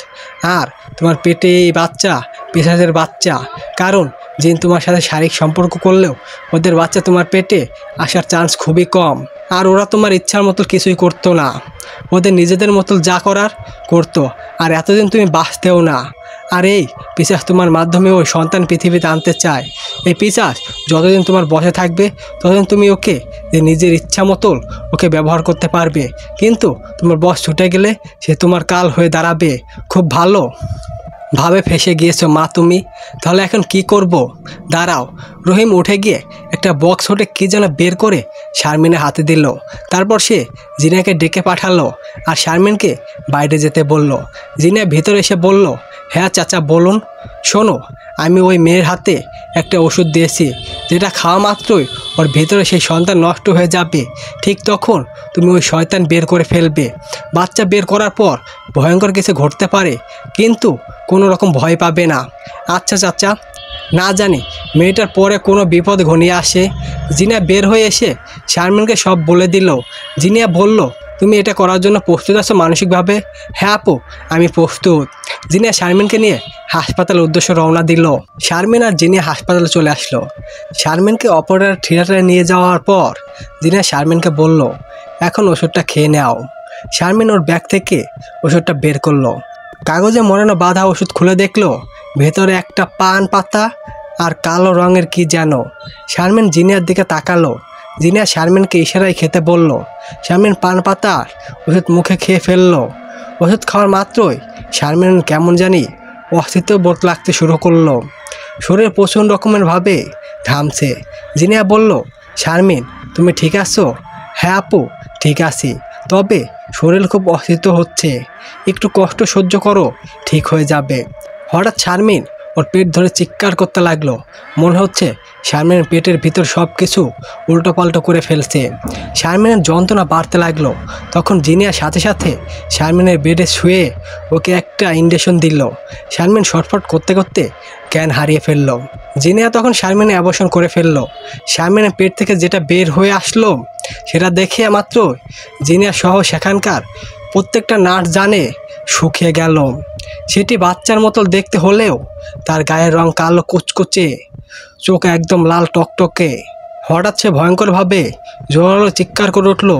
আর তোমার পেটে এই বাচ্চা পিশাচের বাচ্চা। কারণ জিন তোমার সাথে শারীরিক সম্পর্ক করলেও ওদের বাচ্চা তোমার পেটে আসার চান্স খুবই কম। আর ওরা তোমার ইচ্ছার মতো কিছুই করতো না, ওদের নিজেদের মতো যা করার করতো। আর এতদিন তুমি বাঁচতেও না। আর এই পিশাচ তোমার মাধ্যমে ওই সন্তান পৃথিবীতে আনতে চায়। এই পিশাচ যতদিন তোমার বসে থাকবে ততদিন তুমি ওকে নিজের ইচ্ছা মতো ওকে ব্যবহার করতে পারবে, কিন্তু তোমার বস ছুটে গেলে সে তোমার কাল হয়ে দাঁড়াবে। খুব ভালো ভাবে ফেঁসে গিয়েছো মা তুমি। তাহলে এখন কি করব? দাঁড়াও। রহিম উঠে গিয়ে একটা বক্স হতে কী যেন বের করে শারমিনের হাতে দিল। তারপর সে জিনাকে ডেকে পাঠালো আর শারমিনকে বাইরে যেতে বলল। জিনা ভিতরে এসে বলল, হ্যাঁ চাচা বলুন। শোনো, আমি ওই মেয়ের হাতে একটা ওষুধ দিয়েছি, যেটা খাওয়া মাত্রই ওর ভিতরে সেই সন্তান নষ্ট হয়ে যাবে। ঠিক তখন তুমি ওই শয়তান বের করে ফেলবে। বাচ্চা বের করার পর ভয়ঙ্কর কিছু ঘটতে পারে, কিন্তু কোনো রকম ভয় পাবে না। আচ্ছা চাচা। না জানি মেয়েটার পরে কোনো বিপদ ঘনিয়ে আসে। জিনা বের হয়ে এসে শারমিনকে সব বলে দিল। জিনিয়া বলল, তুমি এটা করার জন্য প্রস্তুত আছো মানসিকভাবে? হ্যাঁ আপু, আমি প্রস্তুত। জিনিয়া শারমিনকে নিয়ে হাসপাতালের উদ্দেশ্যে রওনা দিল। শারমিন আর জিনিয়া হাসপাতালে চলে আসলো। শারমিনকে অপারেটর থিয়েটারে নিয়ে যাওয়ার পর জিনিয়া শারমিনকে বলল, এখন ওষুধটা খেয়ে নাও। শারমিন ওর ব্যাগ থেকে ওষুধটা বের করলো। কাগজে মোড়ানো বাঁধা ওষুধ খুলে দেখলো ভেতরে একটা পান পাতা আর কালো রঙের কি যেন। শারমিন জিনিয়ার দিকে তাকালো। জিনিয়া শারমিনকে ইশারায় খেতে বলল। শারমিন পান পাতার ওষুধ মুখে খেয়ে ফেললো। ওষুধ খাওয়ার মাত্রই শারমিন কেমন জানি অস্থিত বোধ লাগতে শুরু করলো। শরীর প্রচণ্ড রকমের ভাবে ঘামছে। জিনিয়া বলল, শারমিন তুমি ঠিক আছো? হ্যাঁ আপু, ঠিক আছি, তবে শরীর খুব অস্থিত হচ্ছে। একটু কষ্ট সহ্য করো, ঠিক হয়ে যাবে। হঠাৎ শারমিন ওর পেট ধরে চিৎকার করতে লাগলো। মনে হচ্ছে শারমিনের পেটের ভিতর সব কিছু উল্টোপাল্টো করে ফেলছে। শারমিনের যন্ত্রণা বাড়তে লাগলো। তখন জিনিয়ার সাথে সাথে শারমিনের বেডে শুয়ে ওকে একটা ইনজেকশন দিল। শারমিন ছটফট করতে করতে জ্ঞান হারিয়ে ফেললো। জিনিয়া তখন শারমিনের অ্যাবর্শন করে ফেললো। শারমিনের পেট থেকে যেটা বের হয়ে আসলো সেটা দেখে মাত্র জিনিয়া সহ সেখানকার প্রত্যেকটা নার্স জানে শুকিয়ে গেল। সেটি বাচ্চার মতো দেখতে হলেও তার গায়ের রং কালো কুচকুচে, চোখ একদম লাল টকটকে। হঠাৎ সে ভয়ঙ্করভাবে জোরালো চিৎকার করে উঠল।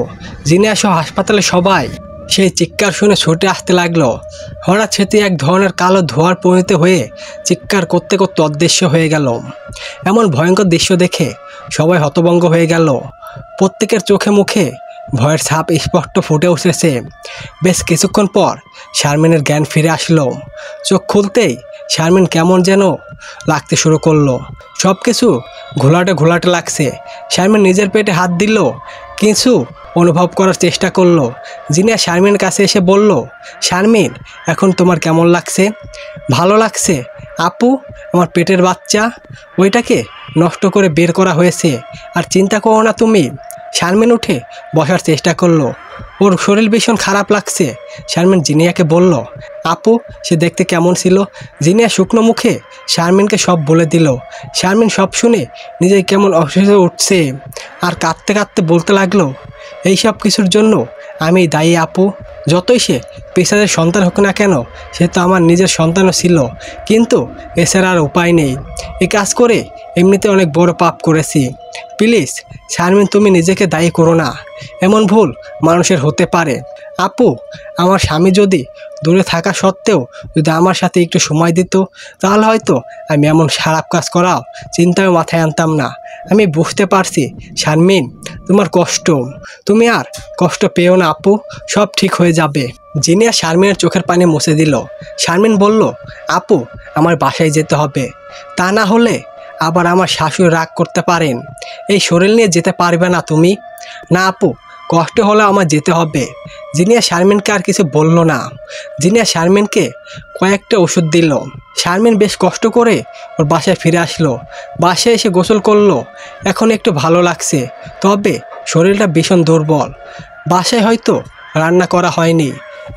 জিনিয়া সহ হাসপাতালে সবাই সেই চিৎকার শুনে ছুটে আসতে লাগলো। হঠাৎ সেটি এক ধরনের কালো ধোঁয়ার পরিণত হয়ে চিৎকার করতে করতে অদৃশ্য হয়ে গেল। এমন ভয়ঙ্কর দৃশ্য দেখে সবাই হতভম্ব হয়ে গেল। প্রত্যেকের চোখে মুখে ভয়ের ছাপ স্পষ্ট ফুটে উঠেছে। বেশ কিছুক্ষণ পর শারমিনের জ্ঞান ফিরে আসলো। চোখ খুলতেই শারমিন কেমন যেন লাগতে শুরু করলো। সব কিছু ঘোলাটে ঘোলাটে লাগছে। শারমিন নিজের পেটে হাত দিল, কিছু অনুভব করার চেষ্টা করলো। জিনিয়া শারমিনের কাছে এসে বলল, শারমিন এখন তোমার কেমন লাগছে? ভালো লাগছে আপু। আমার পেটের বাচ্চা, ওইটাকে নষ্ট করে বের করা হয়েছে। আর চিন্তা করো না তুমি। শারমিন উঠে বসার চেষ্টা করলো। ওর শরীর ভীষণ খারাপ লাগছে। শারমিন জিনিয়াকে বলল, আপু সে দেখতে কেমন ছিল? জিনিয়া শুকনো মুখে শারমিনকে সব বলে দিল। শারমিন সব শুনে নিজে কেমন অসুস্থ উঠছে আর কাঁদতে কাঁদতে বলতে লাগলো, এই সব কিছুর জন্য আমি দায়ী আপু। যতই সে পেশাদের সন্তান হোক না কেন, সে তো আমার নিজের সন্তানও ছিল, কিন্তু এছাড়া আর উপায় নেই। এই কাজ করে এমনিতে অনেক বড় পাপ করেছি। প্লিজ শারমিন তুমি নিজেকে দায়ী করো না। এমন ভুল মানুষের হতে পারে। আপু আমার স্বামী যদি দূরে থাকা সত্ত্বেও যদি আমার সাথে একটু সময় দিত, তাহলে হয়তো আমি এমন খারাপ কাজ করাও চিন্তায় মাথায় আনতাম না। আমি বুঝতে পারছি শারমিন তোমার কষ্ট, তুমি আর কষ্ট পেও না আপু, সব ঠিক হয়ে যাবে। জিনিয়া শারমিনের চোখের পানি মুছে দিল। শারমিন বলল, আপু আমার বাসায় যেতে হবে, তা না হলে আবার আমার শাশুড়ি রাগ করতে পারেন। এই শরীর নিয়ে যেতে পারবে না তুমি? না আপু, কষ্ট হলে আমার যেতে হবে। জিনিয়া শারমিনকে আর কিছু বলল না। জিনিয়া শারমিনকে কয়েকটা ওষুধ দিল। শারমিন বেশ কষ্ট করে ওর বাসায় ফিরে আসলো। বাসায় এসে গোসল করলো। এখন একটু ভালো লাগছে, তবে শরীরটা ভীষণ দুর্বল। বাসায় হয়তো রান্না করা হয়নি,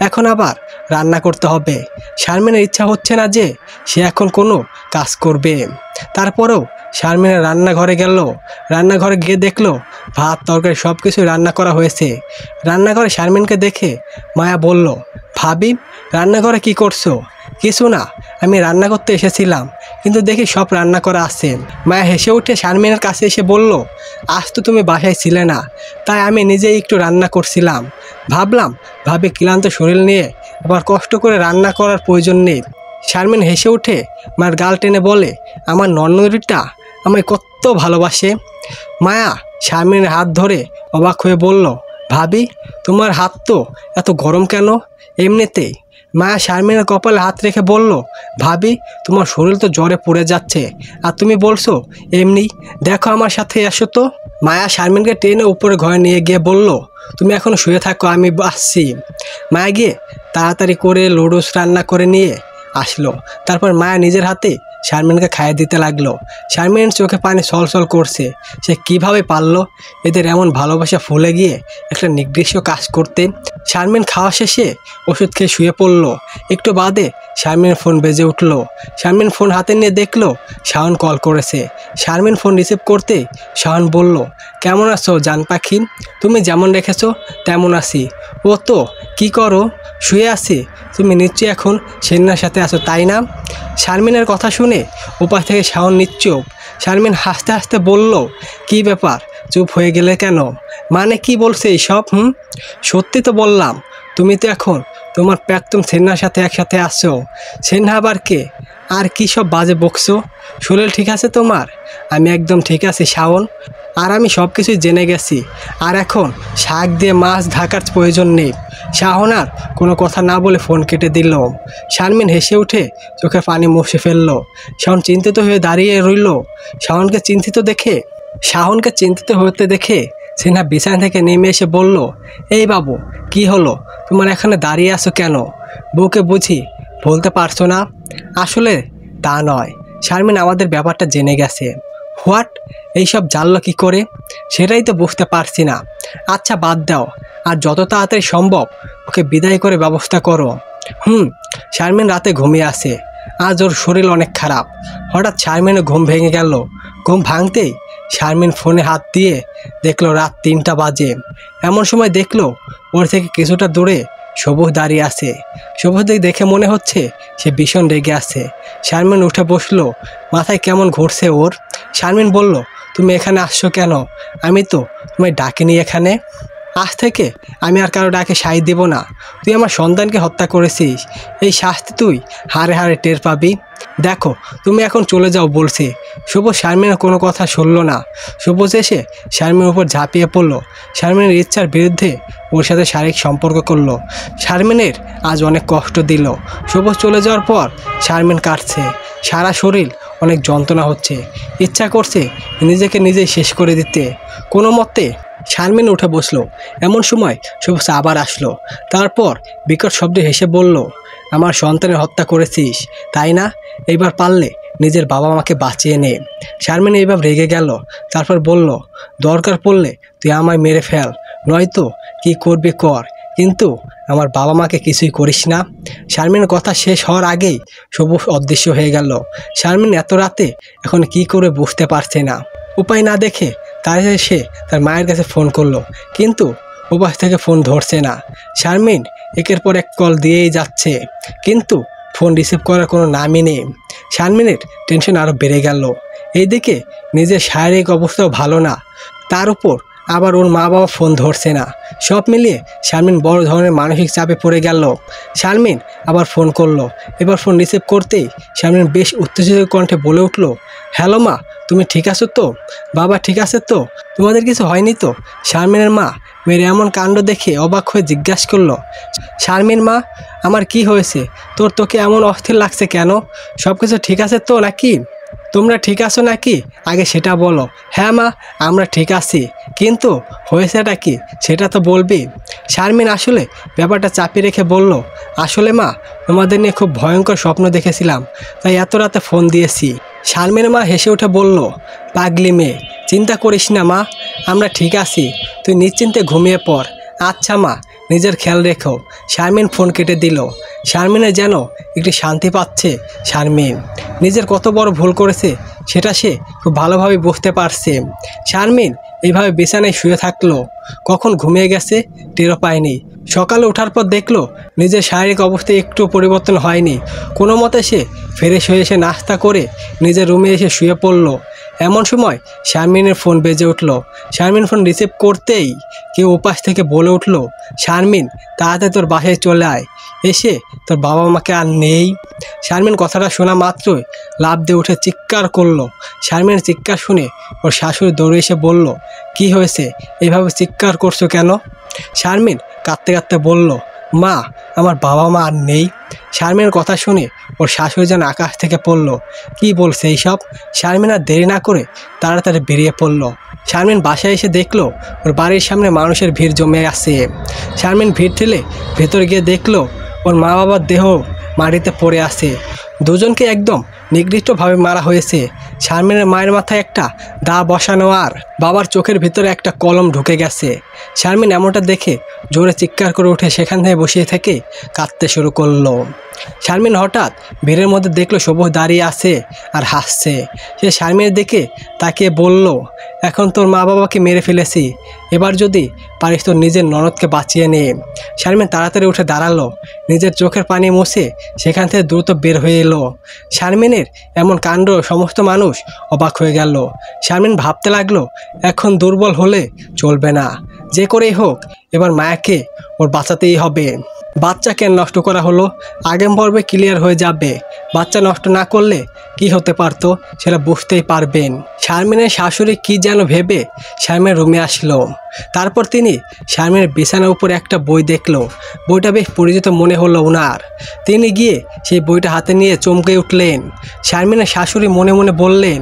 এখন আবার রান্না করতে হবে। শারমিনের ইচ্ছা হচ্ছে না যে সে এখন কোনো কাজ করবে। তারপরেও শারমিনের রান্নাঘরে গেল। রান্নাঘরে গিয়ে দেখলো ভাত তরকারি সব কিছু রান্না করা হয়েছে। রান্নাঘরে শারমিনকে দেখে মায়া বলল, ভাবি রান্নাঘরে কি করছো? কিছু না, আমি রান্না করতে এসেছিলাম, কিন্তু দেখি সব রান্না করা আছে। মায়া হেসে উঠে শারমিনের কাছে এসে বলল, আজ তো তুমি বাসায় ছিলে না, তাই আমি নিজেই একটু রান্না করছিলাম। ভাবলাম ভাবি ক্লান্ত শরীর নিয়ে আবার কষ্ট করে রান্না করার প্রয়োজন নেই। শারমিন হেসে উঠে মার গাল টেনে বলে, আমার নন্নরিটা আমায় কত ভালোবাসে। মায়া শারমিনের হাত ধরে অবাক হয়ে বলল, ভাবি তোমার হাত তো এত গরম কেন? এমনিতেই। মায়া শারমিনের কপালে হাত রেখে বলল, ভাবি তোমার শরীর তো জ্বরে পড়ে যাচ্ছে, আর তুমি বলছো এমনি। দেখো আমার সাথে এসো তো। মায়া শারমিনকে টেনে উপরে ঘরে নিয়ে গিয়ে বলল, তুমি এখন শুয়ে থাকো, আমি আসছি। মায়া গিয়ে তাড়াতাড়ি করে লুডুস রান্না করে নিয়ে আসলো। তারপর মায়া নিজের হাতে শারমিনকে খাইয়ে দিতে লাগলো। শারমিনের চোখে পানি ছলছল করছে। সে কিভাবে পারল এদের এমন ভালোবাসা ফুলে গিয়ে একটা নির্দিষ্ট কাজ করতে। শারমিন খাওয়া শেষে ওষুধ খেয়ে শুয়ে পড়ল। একটু বাদে শারমিনের ফোন বেজে উঠল। শারমিন ফোন হাতে নিয়ে দেখলো শাওন কল করেছে। শারমিন ফোন রিসিভ করতে শাওন বলল, কেমন আছো জান পাখি? তুমি যেমন রেখেছো তেমন আছি। ও তো কি করো? শুয়ে আছি। তুমি নিশ্চয়ই এখন সেন্নার সাথে আছো, তাই না? শারমিনের কথা শুনে ওপাশ থেকে শাওন নিশ্চুপ। শারমিন হাসতে হাসতে বলল, কি ব্যাপার, চুপ হয়ে গেলে কেন? মানে কি বলছে এইসব? সত্যি তো বললাম, তুমি তো এখন তোমার প্রাক্তন সেন্নার সাথে একসাথে আসছো। সেন্না আবার কে? আর কি সব বাজে বকছো? শরীর ঠিক আছে তোমার? আমি একদম ঠিক আছি শাওন, আর আমি সব কিছুই জেনে গেছি। আর এখন শাক দিয়ে মাছ ঢাকার প্রয়োজন নেই। শাওন আর কোনো কথা না বলে ফোন কেটে দিল। শারমিন হেসে উঠে চোখে পানি মুছে ফেলল। শাওন চিন্তিত হয়ে দাঁড়িয়ে রইল। শাওনকে চিন্তিত হতে দেখে সেনা বিছানা থেকে নেমে এসে বলল, এই বাবু কি হলো, তোমার এখানে দাঁড়িয়ে আছো কেন? বউকে বুঝি বলতে পারছো না? আসলে তা নয়, শারমিন আমাদের ব্যাপারটা জেনে গেছে। হোয়াট? এইসব জানলো কি করে? সেটাই তো বুঝতে পারছি না। আচ্ছা বাদ দাও, আর যত তাড়াতাড়ি সম্ভব ওকে বিদায় করে ব্যবস্থা করো। শারমিন রাতে ঘুমিয়ে আসে। আজ ওর শরীর অনেক খারাপ। হঠাৎ শারমিনের ঘুম ভেঙে গেল। ঘুম ভাঙতেই শারমিন ফোনে হাত দিয়ে দেখলো রাত 3টা বাজে। এমন সময় দেখলো ওর থেকে কিছুটা দূরে সবুজ দাঁড়িয়ে আছে। সবুজকে দেখে মনে হচ্ছে সে ভীষণ রেগে আছে। শারমিন উঠে বসলো। মাথায় কেমন ঘুরছে ওর। শারমিন বলল, তুমি এখানে আসছো কেন? আমি তো তোমায় ডাকিনি এখানে। আজ থেকে আমি আর কারো ডাকে সাই দেব না। তুই আমার সন্তানকে হত্যা করেছিস, এই শাস্তি তুই হাড়ে হাড়ে টের পাবি। দেখো তুমি এখন চলে যাও বলছে। সবুজ শারমিনের কোনো কথা শুনল না। সবুজ এসে শারমিনের উপর ঝাঁপিয়ে পড়ল। শারমিনের ইচ্ছার বিরুদ্ধে ওর সাথে শারীরিক সম্পর্ক করলো। শারমিনের আজ অনেক কষ্ট দিল। সবুজ চলে যাওয়ার পর শারমিন কাটছে। সারা শরীর অনেক যন্ত্রণা হচ্ছে। ইচ্ছা করছে নিজেকে নিজেই শেষ করে দিতে। কোনো মতে শারমিন উঠে বসলো। এমন সময় সবুজ আবার আসলো। তারপর বিকট শব্দে হেসে বলল, আমার সন্তানের হত্যা করেছিস তাই না? এইবার পারলে নিজের বাবা মাকে বাঁচিয়ে নে। শারমিন এইবার রেগে গেল। তারপর বলল, দরকার পড়লে তুই আমায় মেরে ফেল, নয়তো কি করবি কর, কিন্তু আমার বাবা মাকে কিছুই করিস না। শারমিনের কথা শেষ হওয়ার আগেই সবুজ অদৃশ্য হয়ে গেল। শারমিন এত রাতে এখন কি করে বুঝতে পারছে না। উপায় না দেখে তাই সে তার মায়ের কাছে ফোন করলো, কিন্তু ওপাশ থেকে ফোন ধরছে না। শারমিন একের পর এক কল দিয়েই যাচ্ছে, কিন্তু ফোন রিসিভ করার কোনো নামই নেই। শারমিনের টেনশন আরও বেড়ে গেল। এইদিকে নিজের শারীরিক অবস্থাও ভালো না, তার উপর আবার ওর মা বাবা ফোন ধরছে না। সব মিলিয়ে শারমিন বড় ধরনের মানসিক চাপে পড়ে গেল। শারমিন আবার ফোন করলো। এবার ফোন রিসিভ করতেই শারমিন বেশ উত্তেজিত কণ্ঠে বলে উঠল, হ্যালো মা, তুমি ঠিক আছো তো? বাবা ঠিক আছে তো? তোমাদের কিছু হয়নি তো? শারমিনের মা মেয়ের এমন কাণ্ড দেখে অবাক হয়ে জিজ্ঞাসা করলো, শারমিন মা, আমার কি হয়েছে? তোকে এমন অস্থির লাগছে কেন? সব কিছু ঠিক আছে তো নাকি? তোমরা ঠিক আছো নাকি আগে সেটা বলো। হ্যাঁ মা, আমরা ঠিক আছি, কিন্তু হয়েছেটা কি সেটা তো বলবি। শারমিন আসলে ব্যাপারটা চাপিয়ে রেখে বলল, আসলে মা, তোমাদের নিয়ে খুব ভয়ঙ্কর স্বপ্ন দেখেছিলাম, তাই এত রাতে ফোন দিয়েছি। শারমিনের মা হেসে উঠে বলল, পাগলি মেয়ে, চিন্তা করিস না মা, আমরা ঠিক আছি, তুই নিশ্চিন্তে ঘুমিয়ে পড়। আচ্ছা মা, নিজের খেয়াল রেখো। শারমিন ফোন কেটে দিল। শারমিনের যেন একটু শান্তি পাচ্ছে। শারমিন নিজের কত বড় ভুল করেছে সেটা সে খুব ভালোভাবে বুঝতে পারছে। শারমিন এইভাবে বিছানায় শুয়ে থাকলো, কখন ঘুমিয়ে গেছে টেরও পায়নি। সকালে ওঠার পর দেখলো নিজের শারীরিক অবস্থায় একটু পরিবর্তন হয়নি। কোনো মতে সে ফ্রেশ হয়ে এসে নাস্তা করে নিজের রুমে এসে শুয়ে পড়ল। এমন সময় শারমিনের ফোন বেজে উঠল। শারমিন ফোন রিসিভ করতেই কেউ উপাস থেকে বলে উঠল, শারমিন, তাড়াতাড়ি তোর বাসায় চলে আয়, এসে তোর বাবা মাকে আর নেই। শারমিন কথাটা শোনা মাত্রই লাফ দিয়ে উঠে চিৎকার করলো। শারমিনের চিৎকার শুনে ওর শাশুড়ি দৌড়ে এসে বলল, কি হয়েছে, এভাবে চিৎকার করছো কেন? শারমিন কাঁদতে কাঁদতে বলল, মা, আমার বাবা মা আর নেই। শারমিনের কথা শুনে ওর শাশুড়ি যেন আকাশ থেকে পড়ল। কি বলছে এইসব? শারমিন আর দেরি না করে তাড়াতাড়ি বেরিয়ে পড়ল। শারমিন বাসায় এসে দেখলো ওর বাড়ির সামনে মানুষের ভিড় জমে আছে। শারমিন ভিড় ঠেলে ভেতরে গিয়ে দেখলো ওর মা বাবার দেহ মাটিতে পড়ে আছে। দুজনকে একদম নিগৃষ্টভাবে মারা হয়েছে। শারমিনের মায়ের মাথায় একটা দা বসানো, আর বাবার চোখের ভিতরে একটা কলম ঢুকে গেছে। শারমিন এমনটা দেখে জোরে চিৎকার করে উঠে সেখান থেকে বসিয়ে থেকে কাঁদতে শুরু করলো। শারমিন হঠাৎ ভিড়ের মধ্যে দেখলো সবুজ দাঁড়িয়ে আছে আর হাসছে। সে শারমিনের দিকে তাকিয়ে বলল, এখন তোর মা বাবাকে মেরে ফেলেছি, এবার যদি পারিস তোর নিজের ননদকে বাঁচিয়ে নে। শারমিন তাড়াতাড়ি উঠে দাঁড়ালো, নিজের চোখের পানি মুছে সেখান থেকে দ্রুত বের হয়ে এলো। শারমিনের এমন কাণ্ড সমস্ত মানুষ অবাক হয়ে গেল। শারমিন ভাবতে লাগলো, এখন দুর্বল হলে চলবে না, যে করেই হোক এবার মায়াকে ওর বাঁচাতেই হবে। বাচ্চা কেন নষ্ট করা হলো, আগের পর্বে ক্লিয়ার হয়ে যাবে। বাচ্চা নষ্ট না করলে কি হতে পারতো সেটা বুঝতেই পারবেন। শারমিনের শাশুড়ি কি যেন ভেবে শারমিনের রুমে আসলো। তারপর তিনি শারমিনের বিছানার উপরে একটা বই দেখলো। বইটা বেশ পরিচিত মনে হলো ওনার। তিনি গিয়ে সেই বইটা হাতে নিয়ে চমকে উঠলেন। শারমিনের শাশুড়ি মনে মনে বললেন,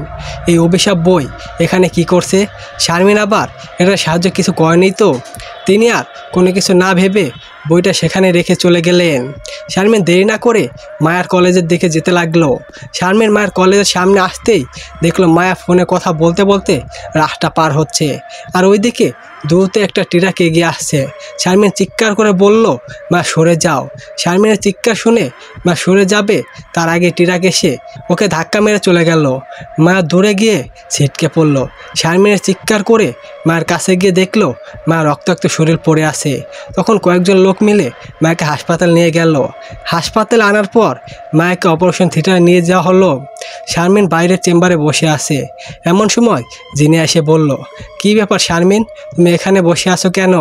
এই অভিশাপ বই এখানে কি করছে? শারমিন আবার এটা সাহায্য কিছু করেনি তো? তিনি আর কোনো কিছু না ভেবে বইটা সেখানে রেখে চলে গেলেন। শারমিন দেরি না করে মায়ার কলেজের দিকে যেতে লাগলো। শারমিন মায়ের কলেজের সামনে আসতেই দেখলো মায়া ফোনে কথা বলতে বলতে রাস্তা পার হচ্ছে, আর ওইদিকে দ্রুত একটা ট্রাক এগিয়ে আসছে। শারমিন চিৎকার করে বলল, মা সরে যাও। শারমিনের চিৎকার শুনে মা সরে যাবে তার আগে ট্রাক এসে ওকে ধাক্কা মেরে চলে গেল। মা দূরে গিয়ে ছিটকে পড়ল। শারমিনের চিৎকার করে মায়ের কাছে গিয়ে দেখলো মা রক্তাক্ত শরীর পড়ে আছে। তখন কয়েকজন লোক মিলে মাকে হাসপাতাল নিয়ে গেল। হাসপাতালে আনার পর মাকে অপারেশন থিয়েটারে নিয়ে যাওয়া হলো। শারমিন বাইরের চেম্বারে বসে আছে। এমন সময় জিনে এসে বলল, কি ব্যাপার শারমিন, তুমি এখানে বসে আছো কেন?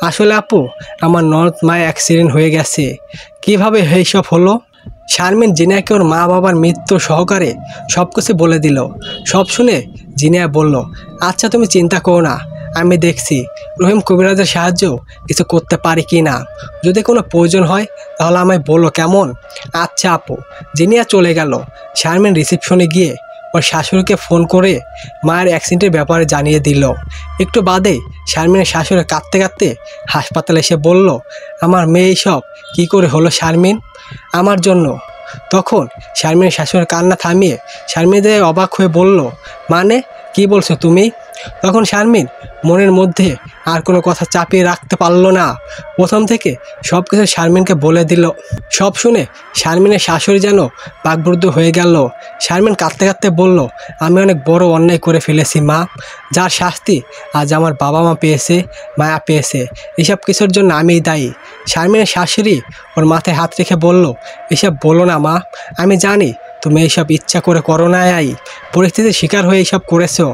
আসলে আপু, আমার ননদ মায়ের অ্যাক্সিডেন্ট হয়ে গেছে। কিভাবে এইসব হলো? শারমিন জিনাকে ওর মা বাবার মৃত্যু সহকারে সব কিছু বলে দিল। সব শুনে জিনিয়া বলল, আচ্ছা তুমি চিন্তা করো না, আমি দেখছি রহিম কবিরাজের সাহায্য কিছু করতে পারি কি না। যদি কোনো প্রয়োজন হয় তাহলে আমায় বলো, কেমন? আচ্ছা আপু। জিনিয়া চলে গেল। শারমিন রিসেপশনে গিয়ে ওর শাশুড়িকে ফোন করে মায়ের অ্যাক্সিডেন্টের ব্যাপারে জানিয়ে দিল। একটু বাদে শারমিনের শাশুড়ি কাঁদতে কাঁদতে হাসপাতালে এসে বলল, আমার মেয়ে সব কী করে হলো শারমিন, আমার জন্য। তখন শারমিনের শাশুড়ির কান্না থামিয়ে শারমিনের অবাক হয়ে বলল, মানে কি বলছো তুমি? তখন শারমিন মনের মধ্যে আর কোনো কথা চাপিয়ে রাখতে পারলো না। প্রথম থেকে সব কিছু শারমিনকে বলে দিল। সব শুনে শারমিনের শাশুড়ি যেন বাকরুদ্ধ হয়ে গেল। শারমিন কাঁদতে কাঁদতে বলল, আমি অনেক বড় অন্যায় করে ফেলেছি মা, যার শাস্তি আজ আমার বাবা মা পেয়েছে, মায়া পেয়েছে। এসব কিছুর জন্য আমিই দায়ী। শারমিনের শাশুড়ি ওর মাথায় হাত রেখে বলল, এসব বলো না মা, আমি জানি তুমি এইসব ইচ্ছা করে করো না, পরিস্থিতির শিকার হয়ে এইসব করেছো।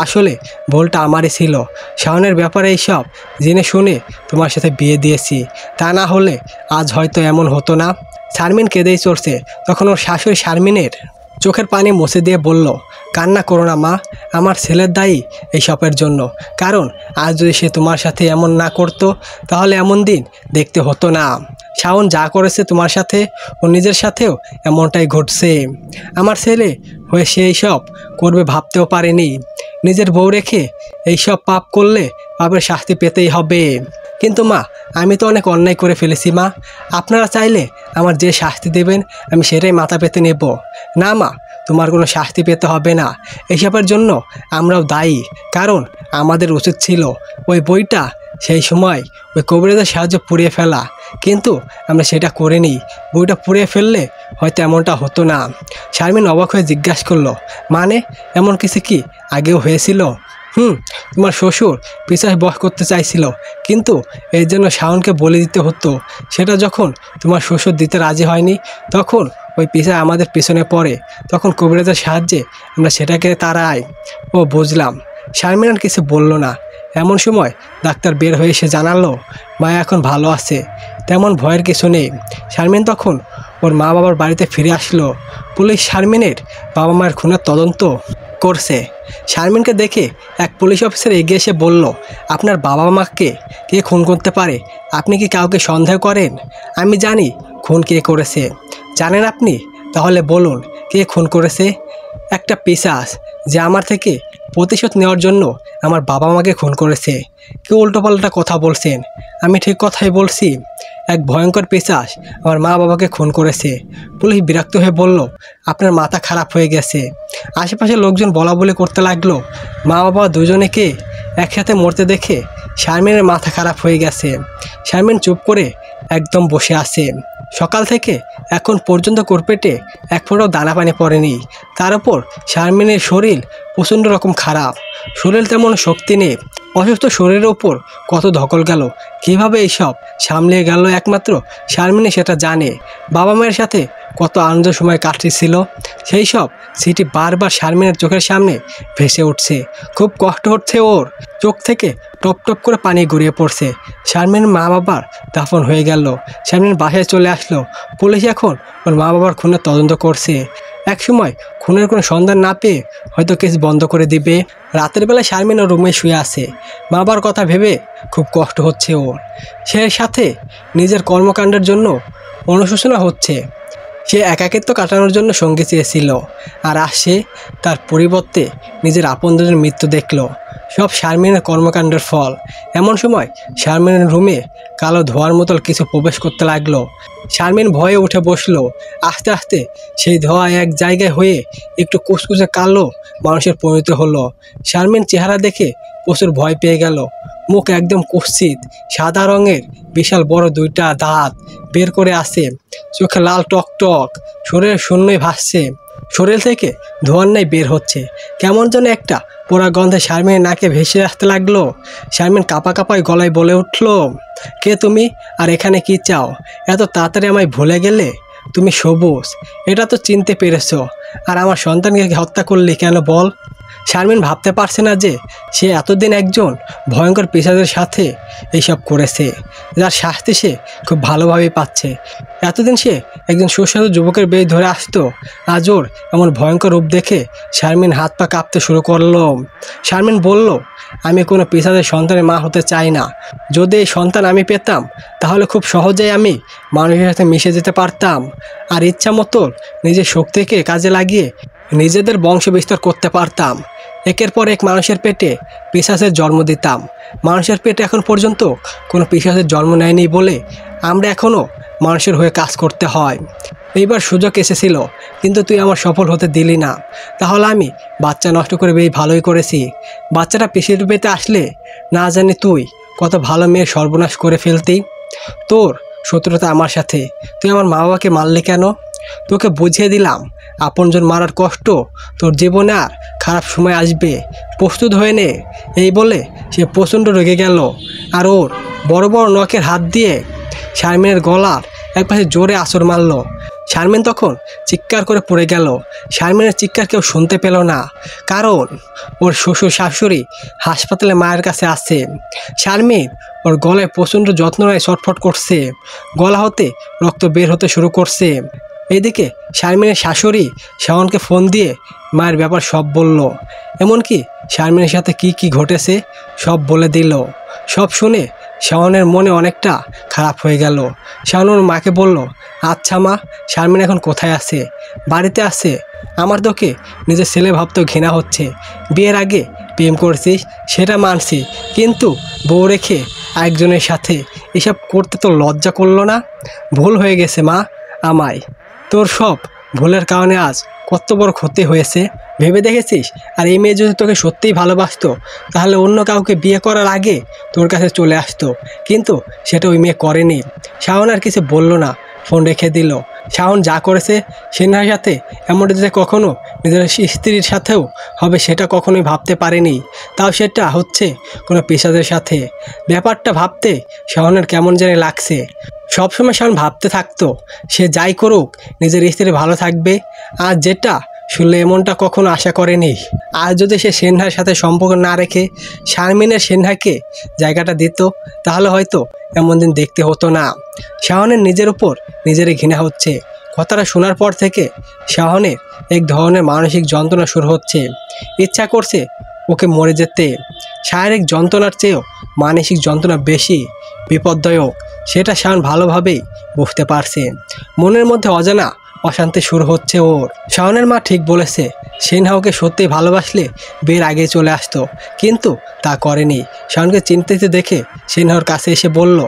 আসলে ভুলটা আমারই ছিল। শাওনের ব্যাপারে এইসব জেনে শুনে তোমার সাথে বিয়ে দিয়েছি, তা না হলে আজ হয়তো এমন হতো না। শারমিন কেঁদেই চলছে। তখন ওর শাশুড়ি শারমিনের চোখের পানি মুছে দিয়ে বলল, কান্না করো না মা, আমার ছেলের দায়ী এইসবের জন্য। কারণ আজ যদি সে তোমার সাথে এমন না করতো তাহলে এমন দিন দেখতে হতো না। শাওন যা করেছে তোমার সাথে ও নিজের সাথেও এমনটাই ঘটছে। আমার ছেলে হয়ে সে এইসব করবে ভাবতেও পারেনি। নিজের বউ রেখে এইসব পাপ করলে পাপের শাস্তি পেতেই হবে। কিন্তু মা, আমি তো অনেক অন্যায় করে ফেলেছি মা। আপনারা চাইলে আমার যে শাস্তি দেবেন আমি সেটাই মাথা পেতে নেব। না মা, তোমার কোনো শাস্তি পেতে হবে না। এইসবের জন্য আমরাও দায়ী, কারণ আমাদের উচিত ছিল ওই বইটা সেই সময় ওই কবিরাজের সাহায্যে পুড়িয়ে ফেলা, কিন্তু আমরা সেটা করিনি। বইটা পুড়িয়ে ফেললে হয়তো এমনটা হতো না। শারমিন অবাক হয়ে জিজ্ঞাসা করলো, মানে এমন কিছু কি আগেও হয়েছিল? তোমার শ্বশুর পিশাচ বশ করতে চাইছিল, কিন্তু এর জন্য শাওনকে বলে দিতে হতো। সেটা যখন তোমার শ্বশুর দিতে রাজি হয়নি, তখন ওই পিশাচ আমাদের পিছনে পড়ে। তখন কবিরাজের সাহায্যে আমরা সেটাকে তাড়াই। ও বুঝলাম। শারমিন আর কিছু বলল না। এমন সময় ডাক্তার বের হয়ে এসে জানালো মায়া এখন ভালো আছে, তেমন ভয়ের কিছু নেই। শারমিন তখন ওর মা বাবার বাড়িতে ফিরে আসলো। পুলিশ শারমিনের বাবা মায়ের খুনের তদন্ত করছে। শারমিনকে দেখে এক পুলিশ অফিসার এগিয়ে এসে বলল, আপনার বাবা মাকে কে খুন করতে পারে? আপনি কি কাউকে সন্দেহ করেন? আমি জানি খুন কে করেছে। জানেন আপনি? তাহলে বলুন কে খুন করেছে? একটা পিশাচ, যে আমার থেকে প্রতিশোধ নেওয়ার জন্য আমার বাবা মাকে খুন করেছে। কেউ উল্টোপাল্টা কথা বলছেন, আমি ঠিক কথাই বলছি। এক ভয়ঙ্কর পিশাচ আমার মা বাবাকে খুন করেছে। পুলিশ বিরক্ত হয়ে বলল, আপনার মাথা খারাপ হয়ে গেছে। আশেপাশে লোকজন বলা বলি করতে লাগলো। মা বাবা দুজনেকে একসাথে মরতে দেখে শারমিনের মাথা খারাপ হয়ে গেছে। শারমিন চুপ করে একদম বসে আছে। সকাল থেকে এখন পর্যন্ত কোরপেটে এক ফোঁটাও দানা পানি পড়েনি। তার উপর শারমিনের শরীর প্রচণ্ড রকম খারাপ, শরীর তেমন শক্তি নেই। অসুস্থ শরীরের ওপর কত ধকল গেল, কীভাবে এইসব সামলে গেল একমাত্র শারমিনই সেটা জানে। বাবা মায়ের সাথে কত আনন্দের সময় কাটছিল, সেই সব স্মৃতি বারবার শারমিনের চোখের সামনে ভেসে উঠছে। খুব কষ্ট হচ্ছে ওর, চোখ থেকে টপ টপ করে পানি গড়িয়ে পড়ছে। শারমিনের মা বাবার দাফন হয়ে গেল। শারমিন বাসায় চলে আসলো। পুলিশ এখন ওর মা বাবার খুনের তদন্ত করছে। একসময় খুনের কোনো সন্ধান না পেয়ে হয়তো কেস বন্ধ করে দিবে। রাতের বেলা শারমিন ওর রুমে শুয়ে আছে। মা বাবার কথা ভেবে খুব কষ্ট হচ্ছে ওর। সে সাথে নিজের কর্মকাণ্ডের জন্য অনুশোচনা হচ্ছে। সে একাকিত্ব কাটানোর জন্য সঙ্গী চেয়েছিল, আর আসছে তার পরিবর্তে নিজের আপনজনের মৃত্যু দেখল। সব শারমিনের কর্মকাণ্ডের ফল। এমন সময় শারমিনের রুমে কালো ধোঁয়ার মতো কিছু প্রবেশ করতে লাগলো। শারমিন ভয়ে উঠে বসলো। আস্তে আস্তে সেই ধোঁয়া এক জায়গায় হয়ে একটু কুচকুচে কালো মানুষের পরিণত হলো। শারমিন চেহারা দেখে প্রচুর ভয় পেয়ে গেল। মুখ একদম কুৎসিত, সাদা রঙের, বিশাল বড় দুইটা দাঁত বের করে আসে, চোখে লাল টকটক, শরীরে শূন্যই ভাসছে। শরীর থেকে ধোঁয়ার ন্যায় বের হচ্ছে। কেমন যেন একটা পোড়া গন্ধে শারমিনের নাকে ভেসে আসতে লাগলো। শারমিন কাঁপা কাঁপায় গলায় বলে উঠল, কে তুমি? আর এখানে কি চাও? এত তাড়াতাড়ি আমায় ভুলে গেলে? তুমি সবুজ, এটা তো চিনতে পেরেছ। আর আমার সন্তানকে হত্যা করলি কেন বল? শারমিন ভাবতে পারছে না যে সে এতদিন একজন ভয়ঙ্কর পেশাদের সাথে এইসব করেছে, যার শাস্তি সে খুব ভালোভাবেই পাচ্ছে। এতদিন সে একজন সুস্বাদু যুবকের বেশ ধরে আসতো, আজ ওর এমন ভয়ঙ্কর রূপ দেখে শারমিন হাত পা কাঁপতে শুরু করলো। শারমিন বলল, আমি কোনো পেশাদের সন্তানের মা হতে চাই না। যদি এই সন্তান আমি পেতাম, তাহলে খুব সহজেই আমি মানুষের সাথে মিশে যেতে পারতাম, আর ইচ্ছা মতো নিজের শক্তিকে কাজে লাগিয়ে নিজেদের বংশ বিস্তার করতে পারতাম। একের পর এক মানুষের পেটে পিশাচের জন্ম দিতাম। মানুষের পেটে এখন পর্যন্ত কোনো পিশাচের জন্ম নেয়নি বলে আমরা এখনও মানুষের হয়ে কাজ করতে হয়। এইবার সুযোগ এসেছিল, কিন্তু তুই আমার সফল হতে দিলি না। তাহলে আমি বাচ্চা নষ্ট করে বেশ ভালোই করেছি। বাচ্চাটা পিসির পেতে আসলে না জানি তুই কত ভালো মেয়ের সর্বনাশ করে ফেলতি। তোর শত্রুতা আমার সাথে। তুই আমার মা বাবাকে মারলি কেন? তোকে বুঝিয়ে দিলাম, আপনজন মারার কষ্ট তোর জীবনে আর খারাপ সময় আসবে, প্রস্তুত হয়ে নে। এই বলে সে প্রচণ্ড রেগে গেল, আর ওর বড় বড় নখের হাত দিয়ে শারমিনের গলার একপাশে জোরে আছড় মারল। শারমিন তখন চিৎকার করে পড়ে গেল। শারমিনের চিৎকার কেউ শুনতে পেল না, কারণ ওর শ্বশুর শাশুড়ি হাসপাতালে মায়ের কাছে আছে। শারমিন ওর গলায় প্রচণ্ড যত্ন নেয় ছটফট করছে, গলা হতে রক্ত বের হতে শুরু করছে। এদিকে শারমিনের শাশুড়ি শাওনকে ফোন দিয়ে মায়ের ব্যাপার সব বলল, এমনকি শারমিনের সাথে কি কি ঘটেছে সব বলে দিল। সব শুনে শাওনের মনে অনেকটা খারাপ হয়ে গেল। শাওন ওর মাকে বলল, আচ্ছা মা, শারমিন এখন কোথায় আছে? বাড়িতে আছে। আমার তোকে নিজের ছেলে ভাবতেও ঘৃণা হচ্ছে। বিয়ের আগে প্রেম করছিস সেটা মানছি, কিন্তু বউ রেখে আরেকজনের সাথে এসব করতে তো লজ্জা করলো না? ভুল হয়ে গেছে মা আমায়। তোর সব ভুলের কারণে আজ কত বড় ক্ষতি হয়েছে ভেবে দেখেছিস? আর এই মেয়ে যদি তোকে সত্যিই ভালোবাসতো তাহলে অন্য কাউকে বিয়ে করার আগে তোর কাছে চলে আসতো, কিন্তু সেটা ওই মেয়ে করেনি। শাওন আর কিছু বলল না, ফোন রেখে দিল। শাওন যা করেছে সেনার সাথে এমনটা যে কখনো নিজের স্ত্রীর সাথেও হবে সেটা কখনোই ভাবতে পারেনি, তাও সেটা হচ্ছে কোনো পেশাদের সাথে। ব্যাপারটা ভাবতে শাওনের কেমন জানি লাগছে। সবসময় শাওন ভাবতে থাকতো সে যাই করুক নিজের স্ত্রী ভালো থাকবে, আর যেটা শুনলে এমনটা কখনো আশা করেনি। আর যদি সে সেনহার সাথে সম্পর্ক না রেখে শারমিনের সেনহাকে জায়গাটা দিত তাহলে হয়তো এমন দিন দেখতে হতো না। শাওনের নিজের উপর নিজেরই ঘৃণা হচ্ছে। কথাটা শোনার পর থেকে শাওনের এক ধরনের মানসিক যন্ত্রণা শুরু হচ্ছে। ইচ্ছা করছে ওকে মরে যেতে। শারীরিক যন্ত্রণার চেয়েও মানসিক যন্ত্রণা বেশি বিপদদায়ক, সেটা শাওন ভালোভাবেই বুঝতে পারছে। মনের মধ্যে অজানা অশান্তি শুরু হচ্ছে ওর। শাওনের মা ঠিক বলেছে, সেনহা ওকে সত্যি ভালোবাসলে বিয়ের আগে চলে আসতো, কিন্তু তা করেনি। শাওনকে চিন্তিত দেখে সেনহার কাছে এসে বলল,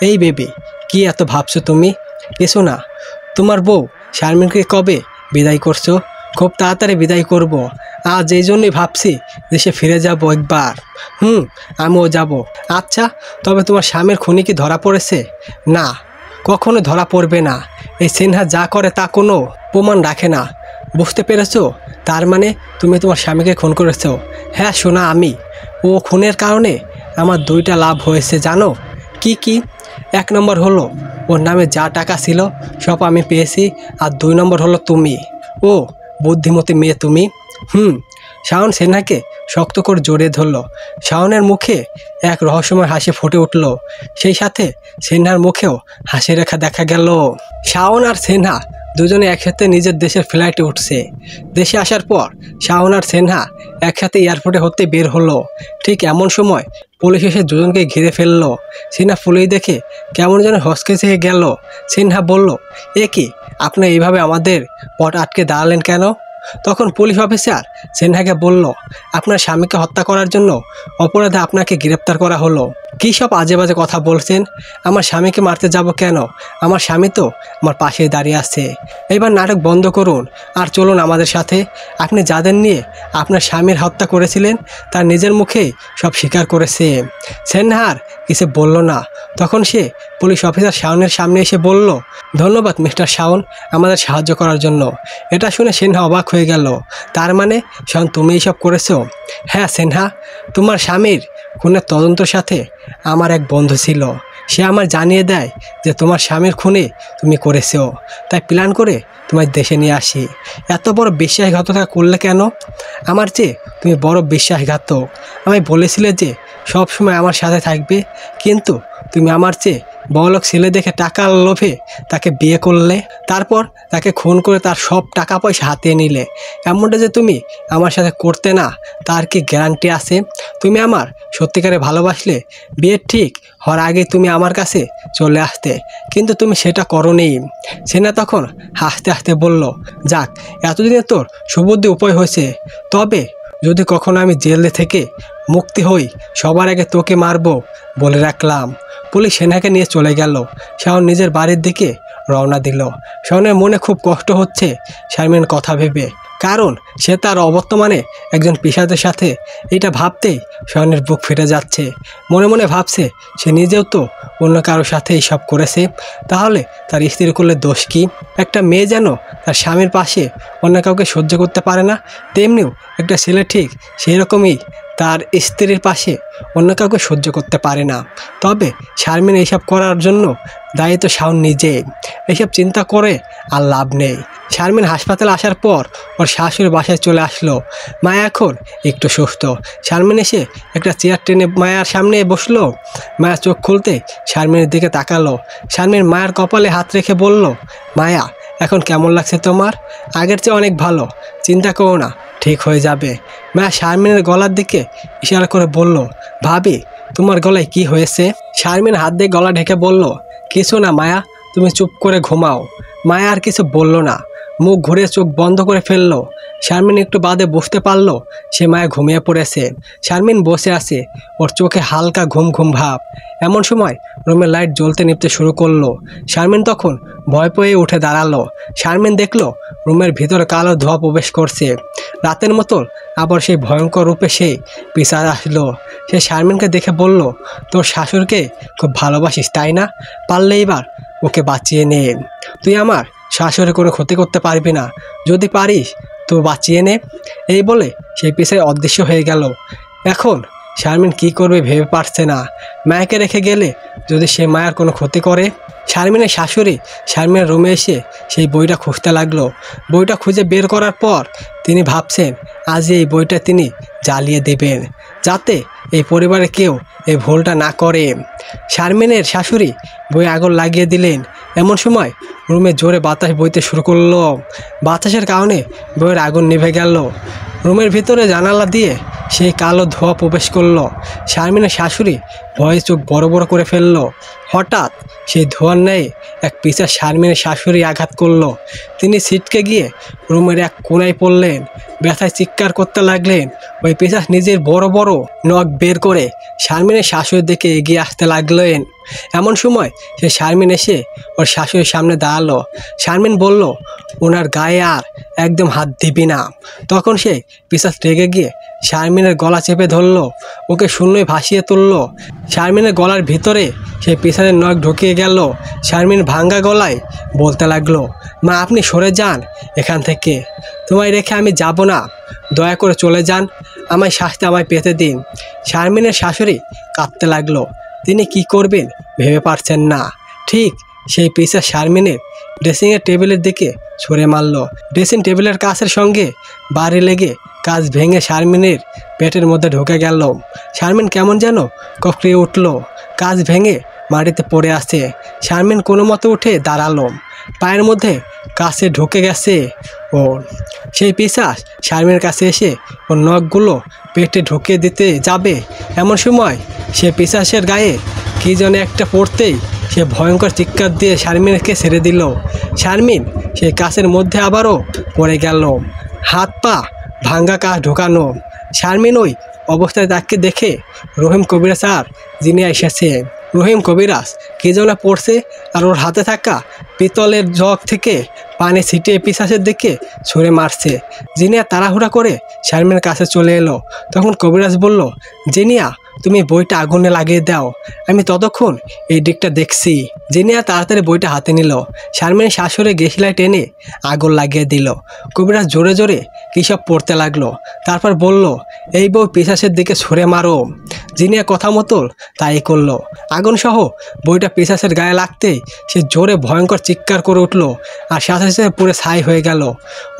এই বেবি, কি এত ভাবছো তুমি? কিছু না। তোমার বউ শারমিনকে কবে বিদায় করছো? খুব তাড়াতাড়ি বিদায় করব। আজ এই জন্যই ভাবছি দেশে ফিরে যাব একবার। আমিও যাব। আচ্ছা, তবে তোমার স্বামীর খুনি কি ধরা পড়েছে? না, কখনো ধরা পড়বে না। এই সেনহা যা করে তা কোনো প্রমাণ রাখে না। বুঝতে পেরেছো? তার মানে তুমি তোমার স্বামীকে খুন করেছো? হ্যাঁ সোনা, আমি। ও খুনের কারণে আমার দুইটা লাভ হয়েছে জানো? কি কি? এক নম্বর হলো ওর নামে যা টাকা ছিল সব আমি পেয়েছি, আর 2 নম্বর হলো তুমি। ও বুদ্ধিমতী মেয়ে তুমি। শাওন সেনহাকে শক্ত করে জড়িয়ে ধরল। শাওনের মুখে এক রহস্যময় হাসি ফুটে উঠল, সেই সাথে সেনহার মুখেও হাসি রেখা দেখা গেল। শাওন আর সেনহা দুজনে একসাথে নিজের দেশের ফ্লাইটে উঠছে। দেশে আসার পর শাওন আর সেনহা একসাথে এয়ারপোর্টে হতে বের হলো। ঠিক এমন সময় পুলিশ এসে দুজনকে ঘিরে ফেললো। সেনহা পুলিশ দেখে কেমন যেন হসকে চেয়ে গেল। সেনহা বলল, এ কি, আপনি এইভাবে আমাদের পথ আটকে দাঁড়ালেন কেন? তখন পুলিশ অফিসার সেনহাকে বলল, আপনার স্বামীকে হত্যা করার জন্য অপরাধে আপনাকে গ্রেপ্তার করা হলো। কী সব আজে বাজে কথা বলছেন? আমার স্বামীকে মারতে যাব কেন? আমার স্বামী তো আমার পাশে দাঁড়িয়ে আছে। এবার নাটক বন্ধ করুন আর চলুন আমাদের সাথে। আপনি যাদের নিয়ে আপনার স্বামীর হত্যা করেছিলেন তার নিজের মুখেই সব স্বীকার করেছে। সেনহার কিছু বলল না। তখন সে পুলিশ অফিসার শাওনের সামনে এসে বলল, ধন্যবাদ মিস্টার শাওন আমাদের সাহায্য করার জন্য। এটা শুনে সেনহা অবাক হয়ে গেল। তার মানে শাওন, তুমি এইসব করেছো? হ্যাঁ সেনহা, তোমার স্বামীর খুনের তদন্তের সাথে আমার এক বন্ধু ছিল। সে আমার জানিয়ে দেয় যে তোমার স্বামীর খুনে তুমি করেছো, তাই প্ল্যান করে তোমার দেশে নিয়ে আসি। এত বড় বিশ্বাসঘাতকতা করলে কেন? আমার চেয়ে তুমি বড় বিশ্বাসঘাতক। আমায় বলেছিলে যে সব সময় আমার সাথে থাকবে, কিন্তু তুমি আমার চেয়ে বড়লোক ছেলে দেখে টাকার লোভে তাকে বিয়ে করলে, তারপর তাকে খুন করে তার সব টাকা পয়সা হাতিয়ে নিলে। এমনটা যে তুমি আমার সাথে করতে না তার কি গ্যারান্টি আছে? তুমি আমার সত্যিকারে ভালোবাসলে বিয়ের ঠিক হওয়ার আগে তুমি আমার কাছে চলে আসতে, কিন্তু তুমি সেটা করোনি। সেনা তখন হাসতে হাসতে বলল, যাক, এতদিনে তোর সুবুদ্ধি উপায় হয়েছে। তবে যদি কখনো আমি জেল থেকে মুক্তি হই সবার আগে তোকে মারবো বলে রাখলাম। পুলিশ সেনাকে নিয়ে চলে গেল। শাওন নিজের বাড়ির দিকে রওনা দিল। শাওনের মনে খুব কষ্ট হচ্ছে শারমিনের কথা ভেবে, কারণ সে তার অবর্তমানে একজন পেশাদের সাথে। এটা ভাবতেই শাওনের বুক ফেটে যাচ্ছে। মনে মনে ভাবছে সে নিজেও তো অন্য কারোর সাথে এইসব করেছে, তাহলে তার স্ত্রী করলে দোষ কী? একটা মেয়ে যেন তার স্বামীর পাশে অন্য কাউকে সহ্য করতে পারে না, তেমনিও একটা ছেলে ঠিক সেই রকমই তার স্ত্রীর পাশে অন্য কাউকে সহ্য করতে পারে না। তবে শারমিন এইসব করার জন্য দায়ী তো শাওন নিজে। এইসব চিন্তা করে আর লাভ নেই। শারমিন হাসপাতালে আসার পর ওর শাশুড়ির বাসায় চলে আসলো। মায়া এখন একটু সুস্থ। শারমিন এসে একটা চেয়ার টেনে মায়ার সামনে বসলো। মায়া চোখ খুলতে শারমিনের দিকে তাকালো। শারমিন মায়ের কপালে হাত রেখে বলল, মায়া, এখন কেমন লাগছে তোমার? আগের চেয়ে অনেক ভালো, চিন্তা করো না, ঠিক হয়ে যাবে। মায়া শারমিনের গলার দিকে ইশারা করে বলল, ভাবি, তোমার গলায় কি হয়েছে? শারমিন হাত দিয়ে গলা ঢেকে বলল, কিছু না মায়া, তুমি চুপ করে ঘুমাও। মায়া আর কিছু বলল না, মুখ ঘুরে চোখ বন্ধ করে ফেললো। শারমিন একটু বাদে বুঝতে পারলো সে মায়া ঘুমিয়ে পড়েছে। শারমিন বসে আছে, ওর চোখে হালকা ঘুম ঘুম ভাব। এমন সময় রুমের লাইট জ্বলতে নিভতে শুরু করলো। শারমিন তখন ভয় পেয়ে উঠে দাঁড়ালো। শারমিন দেখলো রুমের ভিতরে কালো ধোঁয়া প্রবেশ করছে। রাতের মতন আবার সেই ভয়ঙ্কর রূপে সেই পিছাচ আসলো। সে শারমিনকে দেখে বলল, তোর শাশুড়িকে খুব ভালোবাসিস তাই না? পারলে এবার ওকে বাঁচিয়ে নে। তুই আমার শাশুড়ি কোনো ক্ষতি করতে পারবি না, যদি পারিস তো বাঁচিয়ে নে। এই বলে সেই পিছাচ অদৃশ্য হয়ে গেল। এখন শারমিন কি করবে ভেবে পারছে না। মায়াকে রেখে গেলে যদি সে মায়ার কোনো ক্ষতি করে। শারমিনের শাশুড়ি শারমিনের রুমে এসে সেই বইটা খুঁজতে লাগলো। বইটা খুঁজে বের করার পর তিনি ভাবছেন আজ এই বইটা তিনি জ্বালিয়ে দেবেন, যাতে এই পরিবারে কেউ এই ভুলটা না করে। শারমিনের শাশুড়ি বই আগুন লাগিয়ে দিলেন। এমন সময় রুমে জোরে বাতাস বইতে শুরু করলো। বাতাসের কারণে বইয়ের আগুন নিভে গেল। রুমের ভিতরে জানালা দিয়ে সেই কালো ধোঁয়া প্রবেশ করলো। শারমিনের শাশুড়ি ভয়ে চোখ বড় বড় করে ফেললো। হঠাৎ সেই ধোঁয়ার ন্যায় এক পিছাচ শারমিনের শাশুড়ি আঘাত করলো। তিনি ছিটকে গিয়ে রুমের এক কোণায় পড়লেন। ব্যথায় চিৎকার করতে লাগলেন। ওই পিছাচ নিজের বড় বড় নখ বের করে শারমিনের শাশুড়ির দিকে এগিয়ে আসতে লাগলেন। এমন সময় সে শারমিন এসে ওর শাশুড়ির সামনে দাঁড়ালো। শারমিন বলল, ওনার গায়ে আর একদম হাত দিবি না। তখন সে পিছাচ রেগে গিয়ে শারমিনের গলা চেপে ধরলো, ওকে শূন্যে ভাসিয়ে তুললো। শারমিনের গলার ভিতরে সেই পিছাচের নখ ঢুকিয়ে গেল। শারমিন ভাঙ্গা গলায় বলতে লাগলো, মা আপনি সরে যান এখান থেকে, তোমায় রেখে আমি যাব না, দয়া করে চলে যান, আমায় শাস্তি আমায় পেতে দিন। শারমিনের শাশুড়ি কাঁদতে লাগলো। তিনি কি করবেন ভেবে পারছেন না। ঠিক সেই পিছাচ শারমিনের ড্রেসিংয়ের টেবিলের দিকে ছুঁড়ে মারল। ড্রেসিং টেবিলের কাছের সঙ্গে বাড়ি লেগে কাঁচ ভেঙে শারমিনের পেটের মধ্যে ঢুকে গেল। শারমিন কেমন যেন ককড়িয়ে উঠল। কাঁচ ভেঙে মাটিতে পড়ে আছে। শারমিন কোনো মতো উঠে দাঁড়ালো। পায়ের মধ্যে কাছে ঢুকে গেছে ওর। সেই পিছাচ শারমিনের কাছে এসে ওর নখগুলো পেটে ঢুকিয়ে দিতে যাবে। এমন সময় সে পিছাচের গায়ে কী যেন একটা পড়তেই সে ভয়ঙ্কর চিৎকার দিয়ে শারমিনকে ছেড়ে দিল। শারমিন সেই কাছের মধ্যে আবারও পড়ে গেল। হাত পা ভাঙ্গা কাঁচ ঢোকানো। শারমিন ওই অবস্থায় তাকে দেখে রহিম কবিরাজ আর জিনিয়া এসেছে। রহিম কবিরাজ কী যেন পড়ছে আর ওর হাতে থাকা পিতলের জগ থেকে পানি ছিটিয়ে পিছাচের দিকে ছুঁড়ে মারছে। জিনিয়া তাড়াহুড়া করে শারমিনের কাছে চলে এলো। তখন কবিরাজ বলল, জিনিয়া তুমি বইটা আগুনে লাগিয়ে দাও, আমি ততক্ষণ এই দিকটা দেখছি। জিনিয়া তাড়াতাড়ি বইটা হাতে নিল। শারমিনের শাশুড়ি গ্যাসলাইট টেনে আগুন লাগিয়ে দিল। কবিরাজ জোরে জোরে কী সব পড়তে লাগলো। তারপর বলল, এই বই পিছাচের দিকে ছুঁড়ে মারো। জিনিয়া কথা মতো তাই করলো। আগুন সহ বইটা পিছাচের গায়ে লাগতেই সে জোরে ভয়ঙ্কর চিৎকার করে উঠল আর সাথে সাথে পুরো ছাই হয়ে গেল।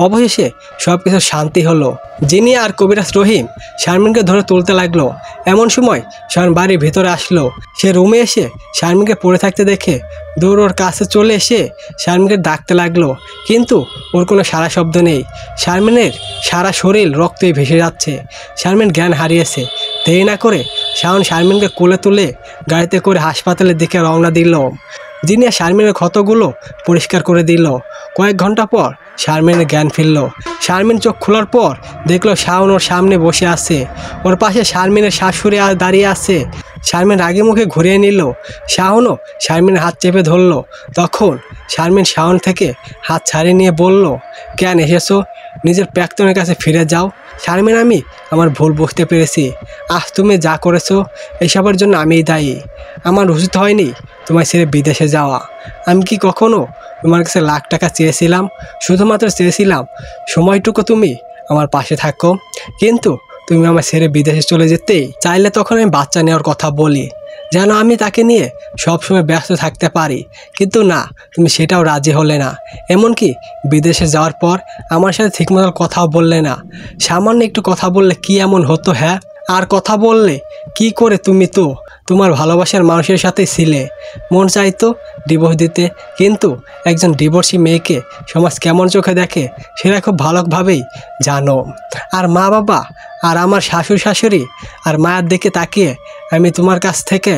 অবশেষে সব কিছু শান্তি হলো। জিনিয়া আর কবিরাজ রহিম শারমিনকে ধরে তুলতে লাগলো। এমন সময় শারমিন বাড়ির ভিতরে আসলো। সে রুমে এসে শারমিনকে পড়ে থাকতে দেখে দৌড় ওর কাছে চলে এসে শারমিনকে ডাকতে লাগলো, কিন্তু ওর কোনো সারা শব্দ নেই। শারমিনের সারা শরীর রক্তে ভেসে যাচ্ছে। শারমিন জ্ঞান হারিয়েছে। দেরি না করে শাওন শারমিনকে কোলে তুলে গাড়িতে করে হাসপাতালের দিকে রওনা দিল। জিনিয়া শারমিনের ক্ষতগুলো পরিষ্কার করে দিল। কয়েক ঘন্টা পর শারমিনের জ্ঞান ফিরল। শারমিন চোখ খোলার পর দেখলো শাওন ওর সামনে বসে আছে। ওর পাশে শারমিনের শাশুড়ি আর দাঁড়িয়ে আছে। শারমিন রাগে মুখে ঘুরিয়ে নিল। শাওনও শারমিনের হাত চেপে ধরল। তখন শারমিন শাওন থেকে হাত ছাড়িয়ে নিয়ে বলল, কেন এসেছো? নিজের প্রাক্তনের কাছে ফিরে যাও। শারমিন, আমি আমার ভুল বুঝতে পেরেছি। আজ তুমি যা করেছো এসবের জন্য আমিই দায়ী। আমার উচিত হয়নি তোমায় ছেড়ে বিদেশে যাওয়া। আমি কি কখনো তোমার কাছে লাখ টাকা চেয়েছিলাম? শুধুমাত্র চেয়েছিলাম সময়টুকু তুমি আমার পাশে থাকো। কিন্তু তুমি আমার ছেড়ে বিদেশে চলে যেতে চাইলে তখন আমি বাচ্চা নেওয়ার কথা বলি, যেন আমি তাকে নিয়ে সবসময় ব্যস্ত থাকতে পারি। কিন্তু না, তুমি সেটাও রাজি হলে না। এমনকি বিদেশে যাওয়ার পর আমার সাথে ঠিকমতো কথাও বললে না। সামান্য একটু কথা বললে কি এমন হতো? হ্যাঁ, আর কথা বললে কি করে? তুমি তো তোমার ভালোবাসার মানুষের সাথে ছিলে, মন চাইতো ডিভোর্স দিতে, কিন্তু একজন ডিভোর্সি মেয়েকে সমাজ কেমন চোখে দেখে সেটা খুব ভালোভাবেই জানো। আর মা বাবা আর আমার শাশুড়ি শাশুড়ি আর মায়ের দিকে তাকিয়ে আমি তোমার কাছ থেকে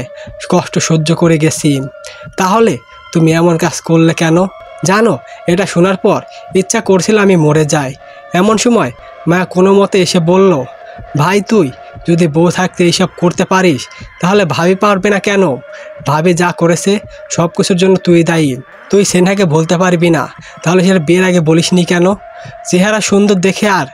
কষ্ট সহ্য করে গেছি, তাহলে তুমি এমন কাজ করলে কেন? জানো, এটা শোনার পর ইচ্ছা করছিল আমি মরে যাই। এমন সময় মা কোনো মতে এসে বলল, ভাই তুই যদি বউ থাকতে এইসব করতে পারিস তাহলে ভাবি পারবে না কেন? ভাবি যা করেছে সব কিছুর জন্য তুই দায়ী। তুই সেনহাকে বলতে পারবি না, তাহলে সেটা বিয়ের আগে বলিসনি কেন? চেহারা সুন্দর দেখে আর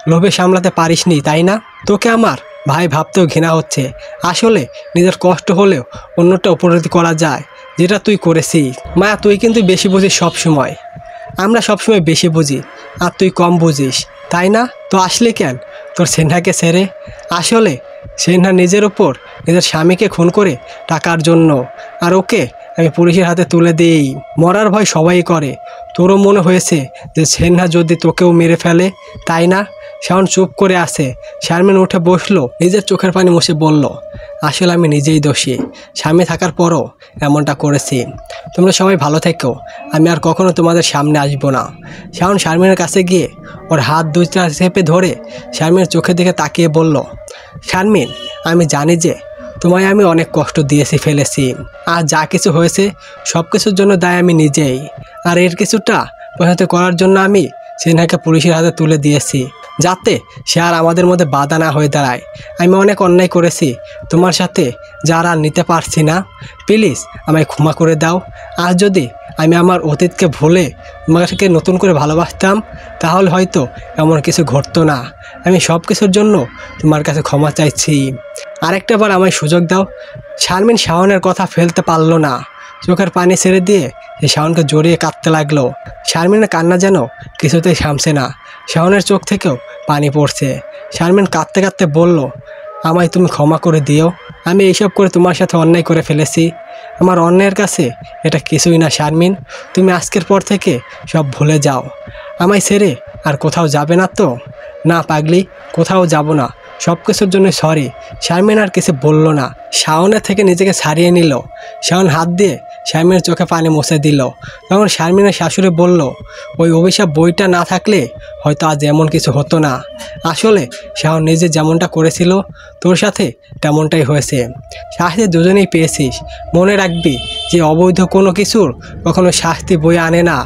লোভে সামলাতে পারিসনি, তাই না? তোকে আমার ভাই ভাবতেও ঘৃণা হচ্ছে। আসলে নিজের কষ্ট হলেও অন্যটা উপলব্ধি করা যায়, যেটা তুই করেছিস। মায়া, তুই কিন্তু বেশি বুঝিস সব সময়। আমরা সবসময় বেশি বুঝি আর তুই কম বুঝিস, তাই না? তো আসলে কেন তোর সেনহাকে ছেড়ে? আসলে সেনহা নিজের ওপর নিজের স্বামীকে খুন করে টাকার জন্য, আর ওকে আমি পুলিশের হাতে তুলে দিই। মরার ভয় সবাই করে, তোরও মনে হয়েছে যে সেনহা যদি তোকেও মেরে ফেলে, তাই না? শাওন চুপ করে আছে। শারমিন উঠে বসলো, নিজের চোখের পানি মুছে বলল, আসলে আমি নিজেই দোষী, স্বামী থাকার পরও এমনটা করেছি। তোমরা সবাই ভালো থেকো, আমি আর কখনো তোমাদের সামনে আসবো না। শাওন শারমিনের কাছে গিয়ে ওর হাত দুইটা চেপে ধরে শারমিনের চোখের দিকে তাকিয়ে বলল, শারমিন, আমি জানি যে তোমায় আমি অনেক কষ্ট দিয়েছি ফেলেছি, আর যা কিছু হয়েছে সব কিছুর জন্য দায় আমি নিজেই। আর এর কিছুটা পরিণত করার জন্য আমি সেনহাকে পুলিশের হাতে তুলে দিয়েছি, যাতে সে আর আমাদের মধ্যে বাধা না হয়ে দাঁড়ায়। আমি অনেক অন্যায় করেছি তোমার সাথে, যারা নিতে পারছি না। প্লিজ আমায় ক্ষমা করে দাও। আর যদি আমি আমার অতীতকে ভুলে তোমাকে নতুন করে ভালোবাসতাম তাহলে হয়তো এমন কিছু ঘটতো না। আমি সব কিছুর জন্য তোমার কাছে ক্ষমা চাইছি। আরেকটা বার আমায় সুযোগ দাও। শারমিন শাওনের কথা ফেলতে পারলো না, চোখের পানি ছেড়ে দিয়ে সে শাওনকে জড়িয়ে কাঁদতে লাগলো। শারমিনের কান্না যেন কিছুতেই থামছে না, শাওনের চোখ থেকেও পানি পড়ছে। শারমিন কাঁদতে কাঁদতে বলল, আমায় তুমি ক্ষমা করে দিও। আমি এইসব করে তোমার সাথে অন্যায় করে ফেলেছি। আমার অন্যায়ের কাছে এটা কিছুই না শারমিন। তুমি আজকের পর থেকে সব ভুলে যাও। আমায় ছেড়ে আর কোথাও যাবে না তো? না পাগলি, কোথাও যাব না। সব কিছুর জন্য সরি। শারমিন আর কিছু বলল না, শাওনের থেকে নিজেকে ছাড়িয়ে নিল। শাওন হাত দিয়ে শারমিনের চোখে পানি মুছে দিল। তখন শারমিনের শাশুড়ি বলল, ওই অভিশাপ বইটা না থাকলে হয়তো আজ এমন কিছু হতো না। আসলে শাওন নিজে যেমনটা করেছিল তোর সাথে তেমনটাই হয়েছে। শাস্তি দুজনেই পেয়েছিস। মনে রাখবি যে অবৈধ কোনো কিছুর কখনো শাস্তি বয়ে আনে না,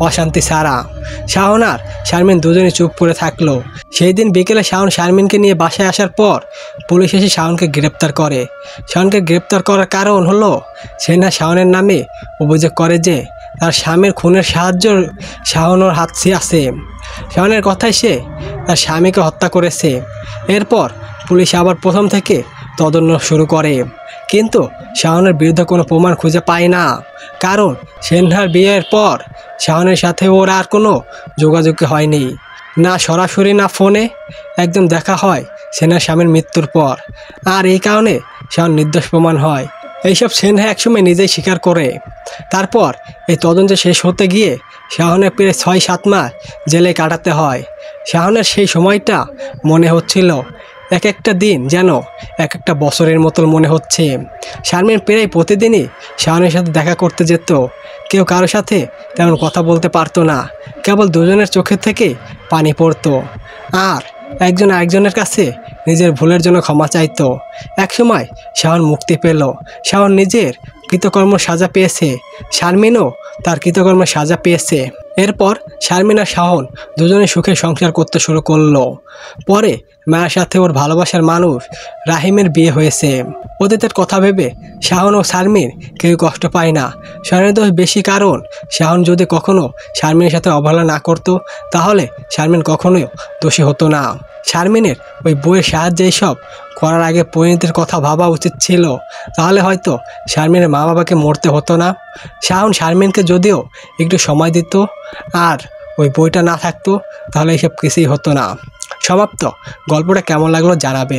অশান্তি ছাড়া। শাওন আর শারমিন দুজনেই চুপ করে থাকলো। সেই দিন বিকেলে শাওন শারমিনকে নিয়ে বাসায় আসার পর পুলিশ এসে শাওনকে গ্রেপ্তার করে। শাওনকে গ্রেপ্তার করার কারণ হলো সেনা শাওনের নামে অভিযোগ করে যে তার স্বামীর খুনের সাহায্য শাওনের হাত আছে। শাওনের কথায় সে তার স্বামীকে হত্যা করেছে। এরপর পুলিশ আবার প্রথম থেকে তদন্ত শুরু করে, কিন্তু শাওনের বিরুদ্ধে কোনো প্রমাণ খুঁজে পায় না। কারণ সেনহার বিয়ের পর শাওনের সাথে ওর আর কোনো যোগাযোগ হয়নি, না সরাসরি না ফোনে। একদম দেখা হয় সেনার স্বামীর মৃত্যুর পর, আর এই কারণে শাওন নির্দোষ প্রমাণ হয়। এইসব সেনহা একসময় নিজেই স্বীকার করে। তারপর এই তদন্ত শেষ হতে গিয়ে শাওনের প্রায় 6-7 মাস জেলে কাটাতে হয়। শাওনের সেই সময়টা মনে হচ্ছিল এক একটা দিন যেন এক একটা বছরের মতো মনে হচ্ছে। শারমিন প্রায় প্রতিদিনই শাওনের সাথে দেখা করতে যেত। কেউ কারোর সাথে তেমন কথা বলতে পারতো না, কেবল দুজনের চোখের থেকে পানি পড়তো। আর একজন আরেকজনের কাছে নিজের ভুলের জন্য ক্ষমা চাইতো। একসময় শাওন মুক্তি পেল। শাওন নিজের কৃতকর্ম সাজা পেয়েছে, শারমিনও তার কৃতকর্ম সাজা পেয়েছে। এরপর শারমিন আর শাওন দুজনে সুখে সংসার করতে শুরু করলো। পরে মায়ের সাথে ওর ভালোবাসার মানুষ রাহিমের বিয়ে হয়েছে। অতীতের কথা ভেবে শাওন ও শারমিন কেউ কষ্ট পায় না। শাওনের দোষ বেশি, কারণ শাওন যদি কখনো শারমিনের সাথে অবহেলা না করতো তাহলে শারমিন কখনোই দোষী হতো না। শারমিনের ওই বইয়ের সাহায্যে সব করার আগে পরিণতির কথা ভাবা উচিত ছিল, তাহলে হয়তো শারমিনের মা বাবাকে মরতে হতো না। শাওন শারমিনকে যদিও একটু সময় দিত আর ওই বইটা না থাকতো তাহলে এইসব কিছুই হতো না। সমাপ্ত। গল্পটা কেমন লাগলো জানাবে।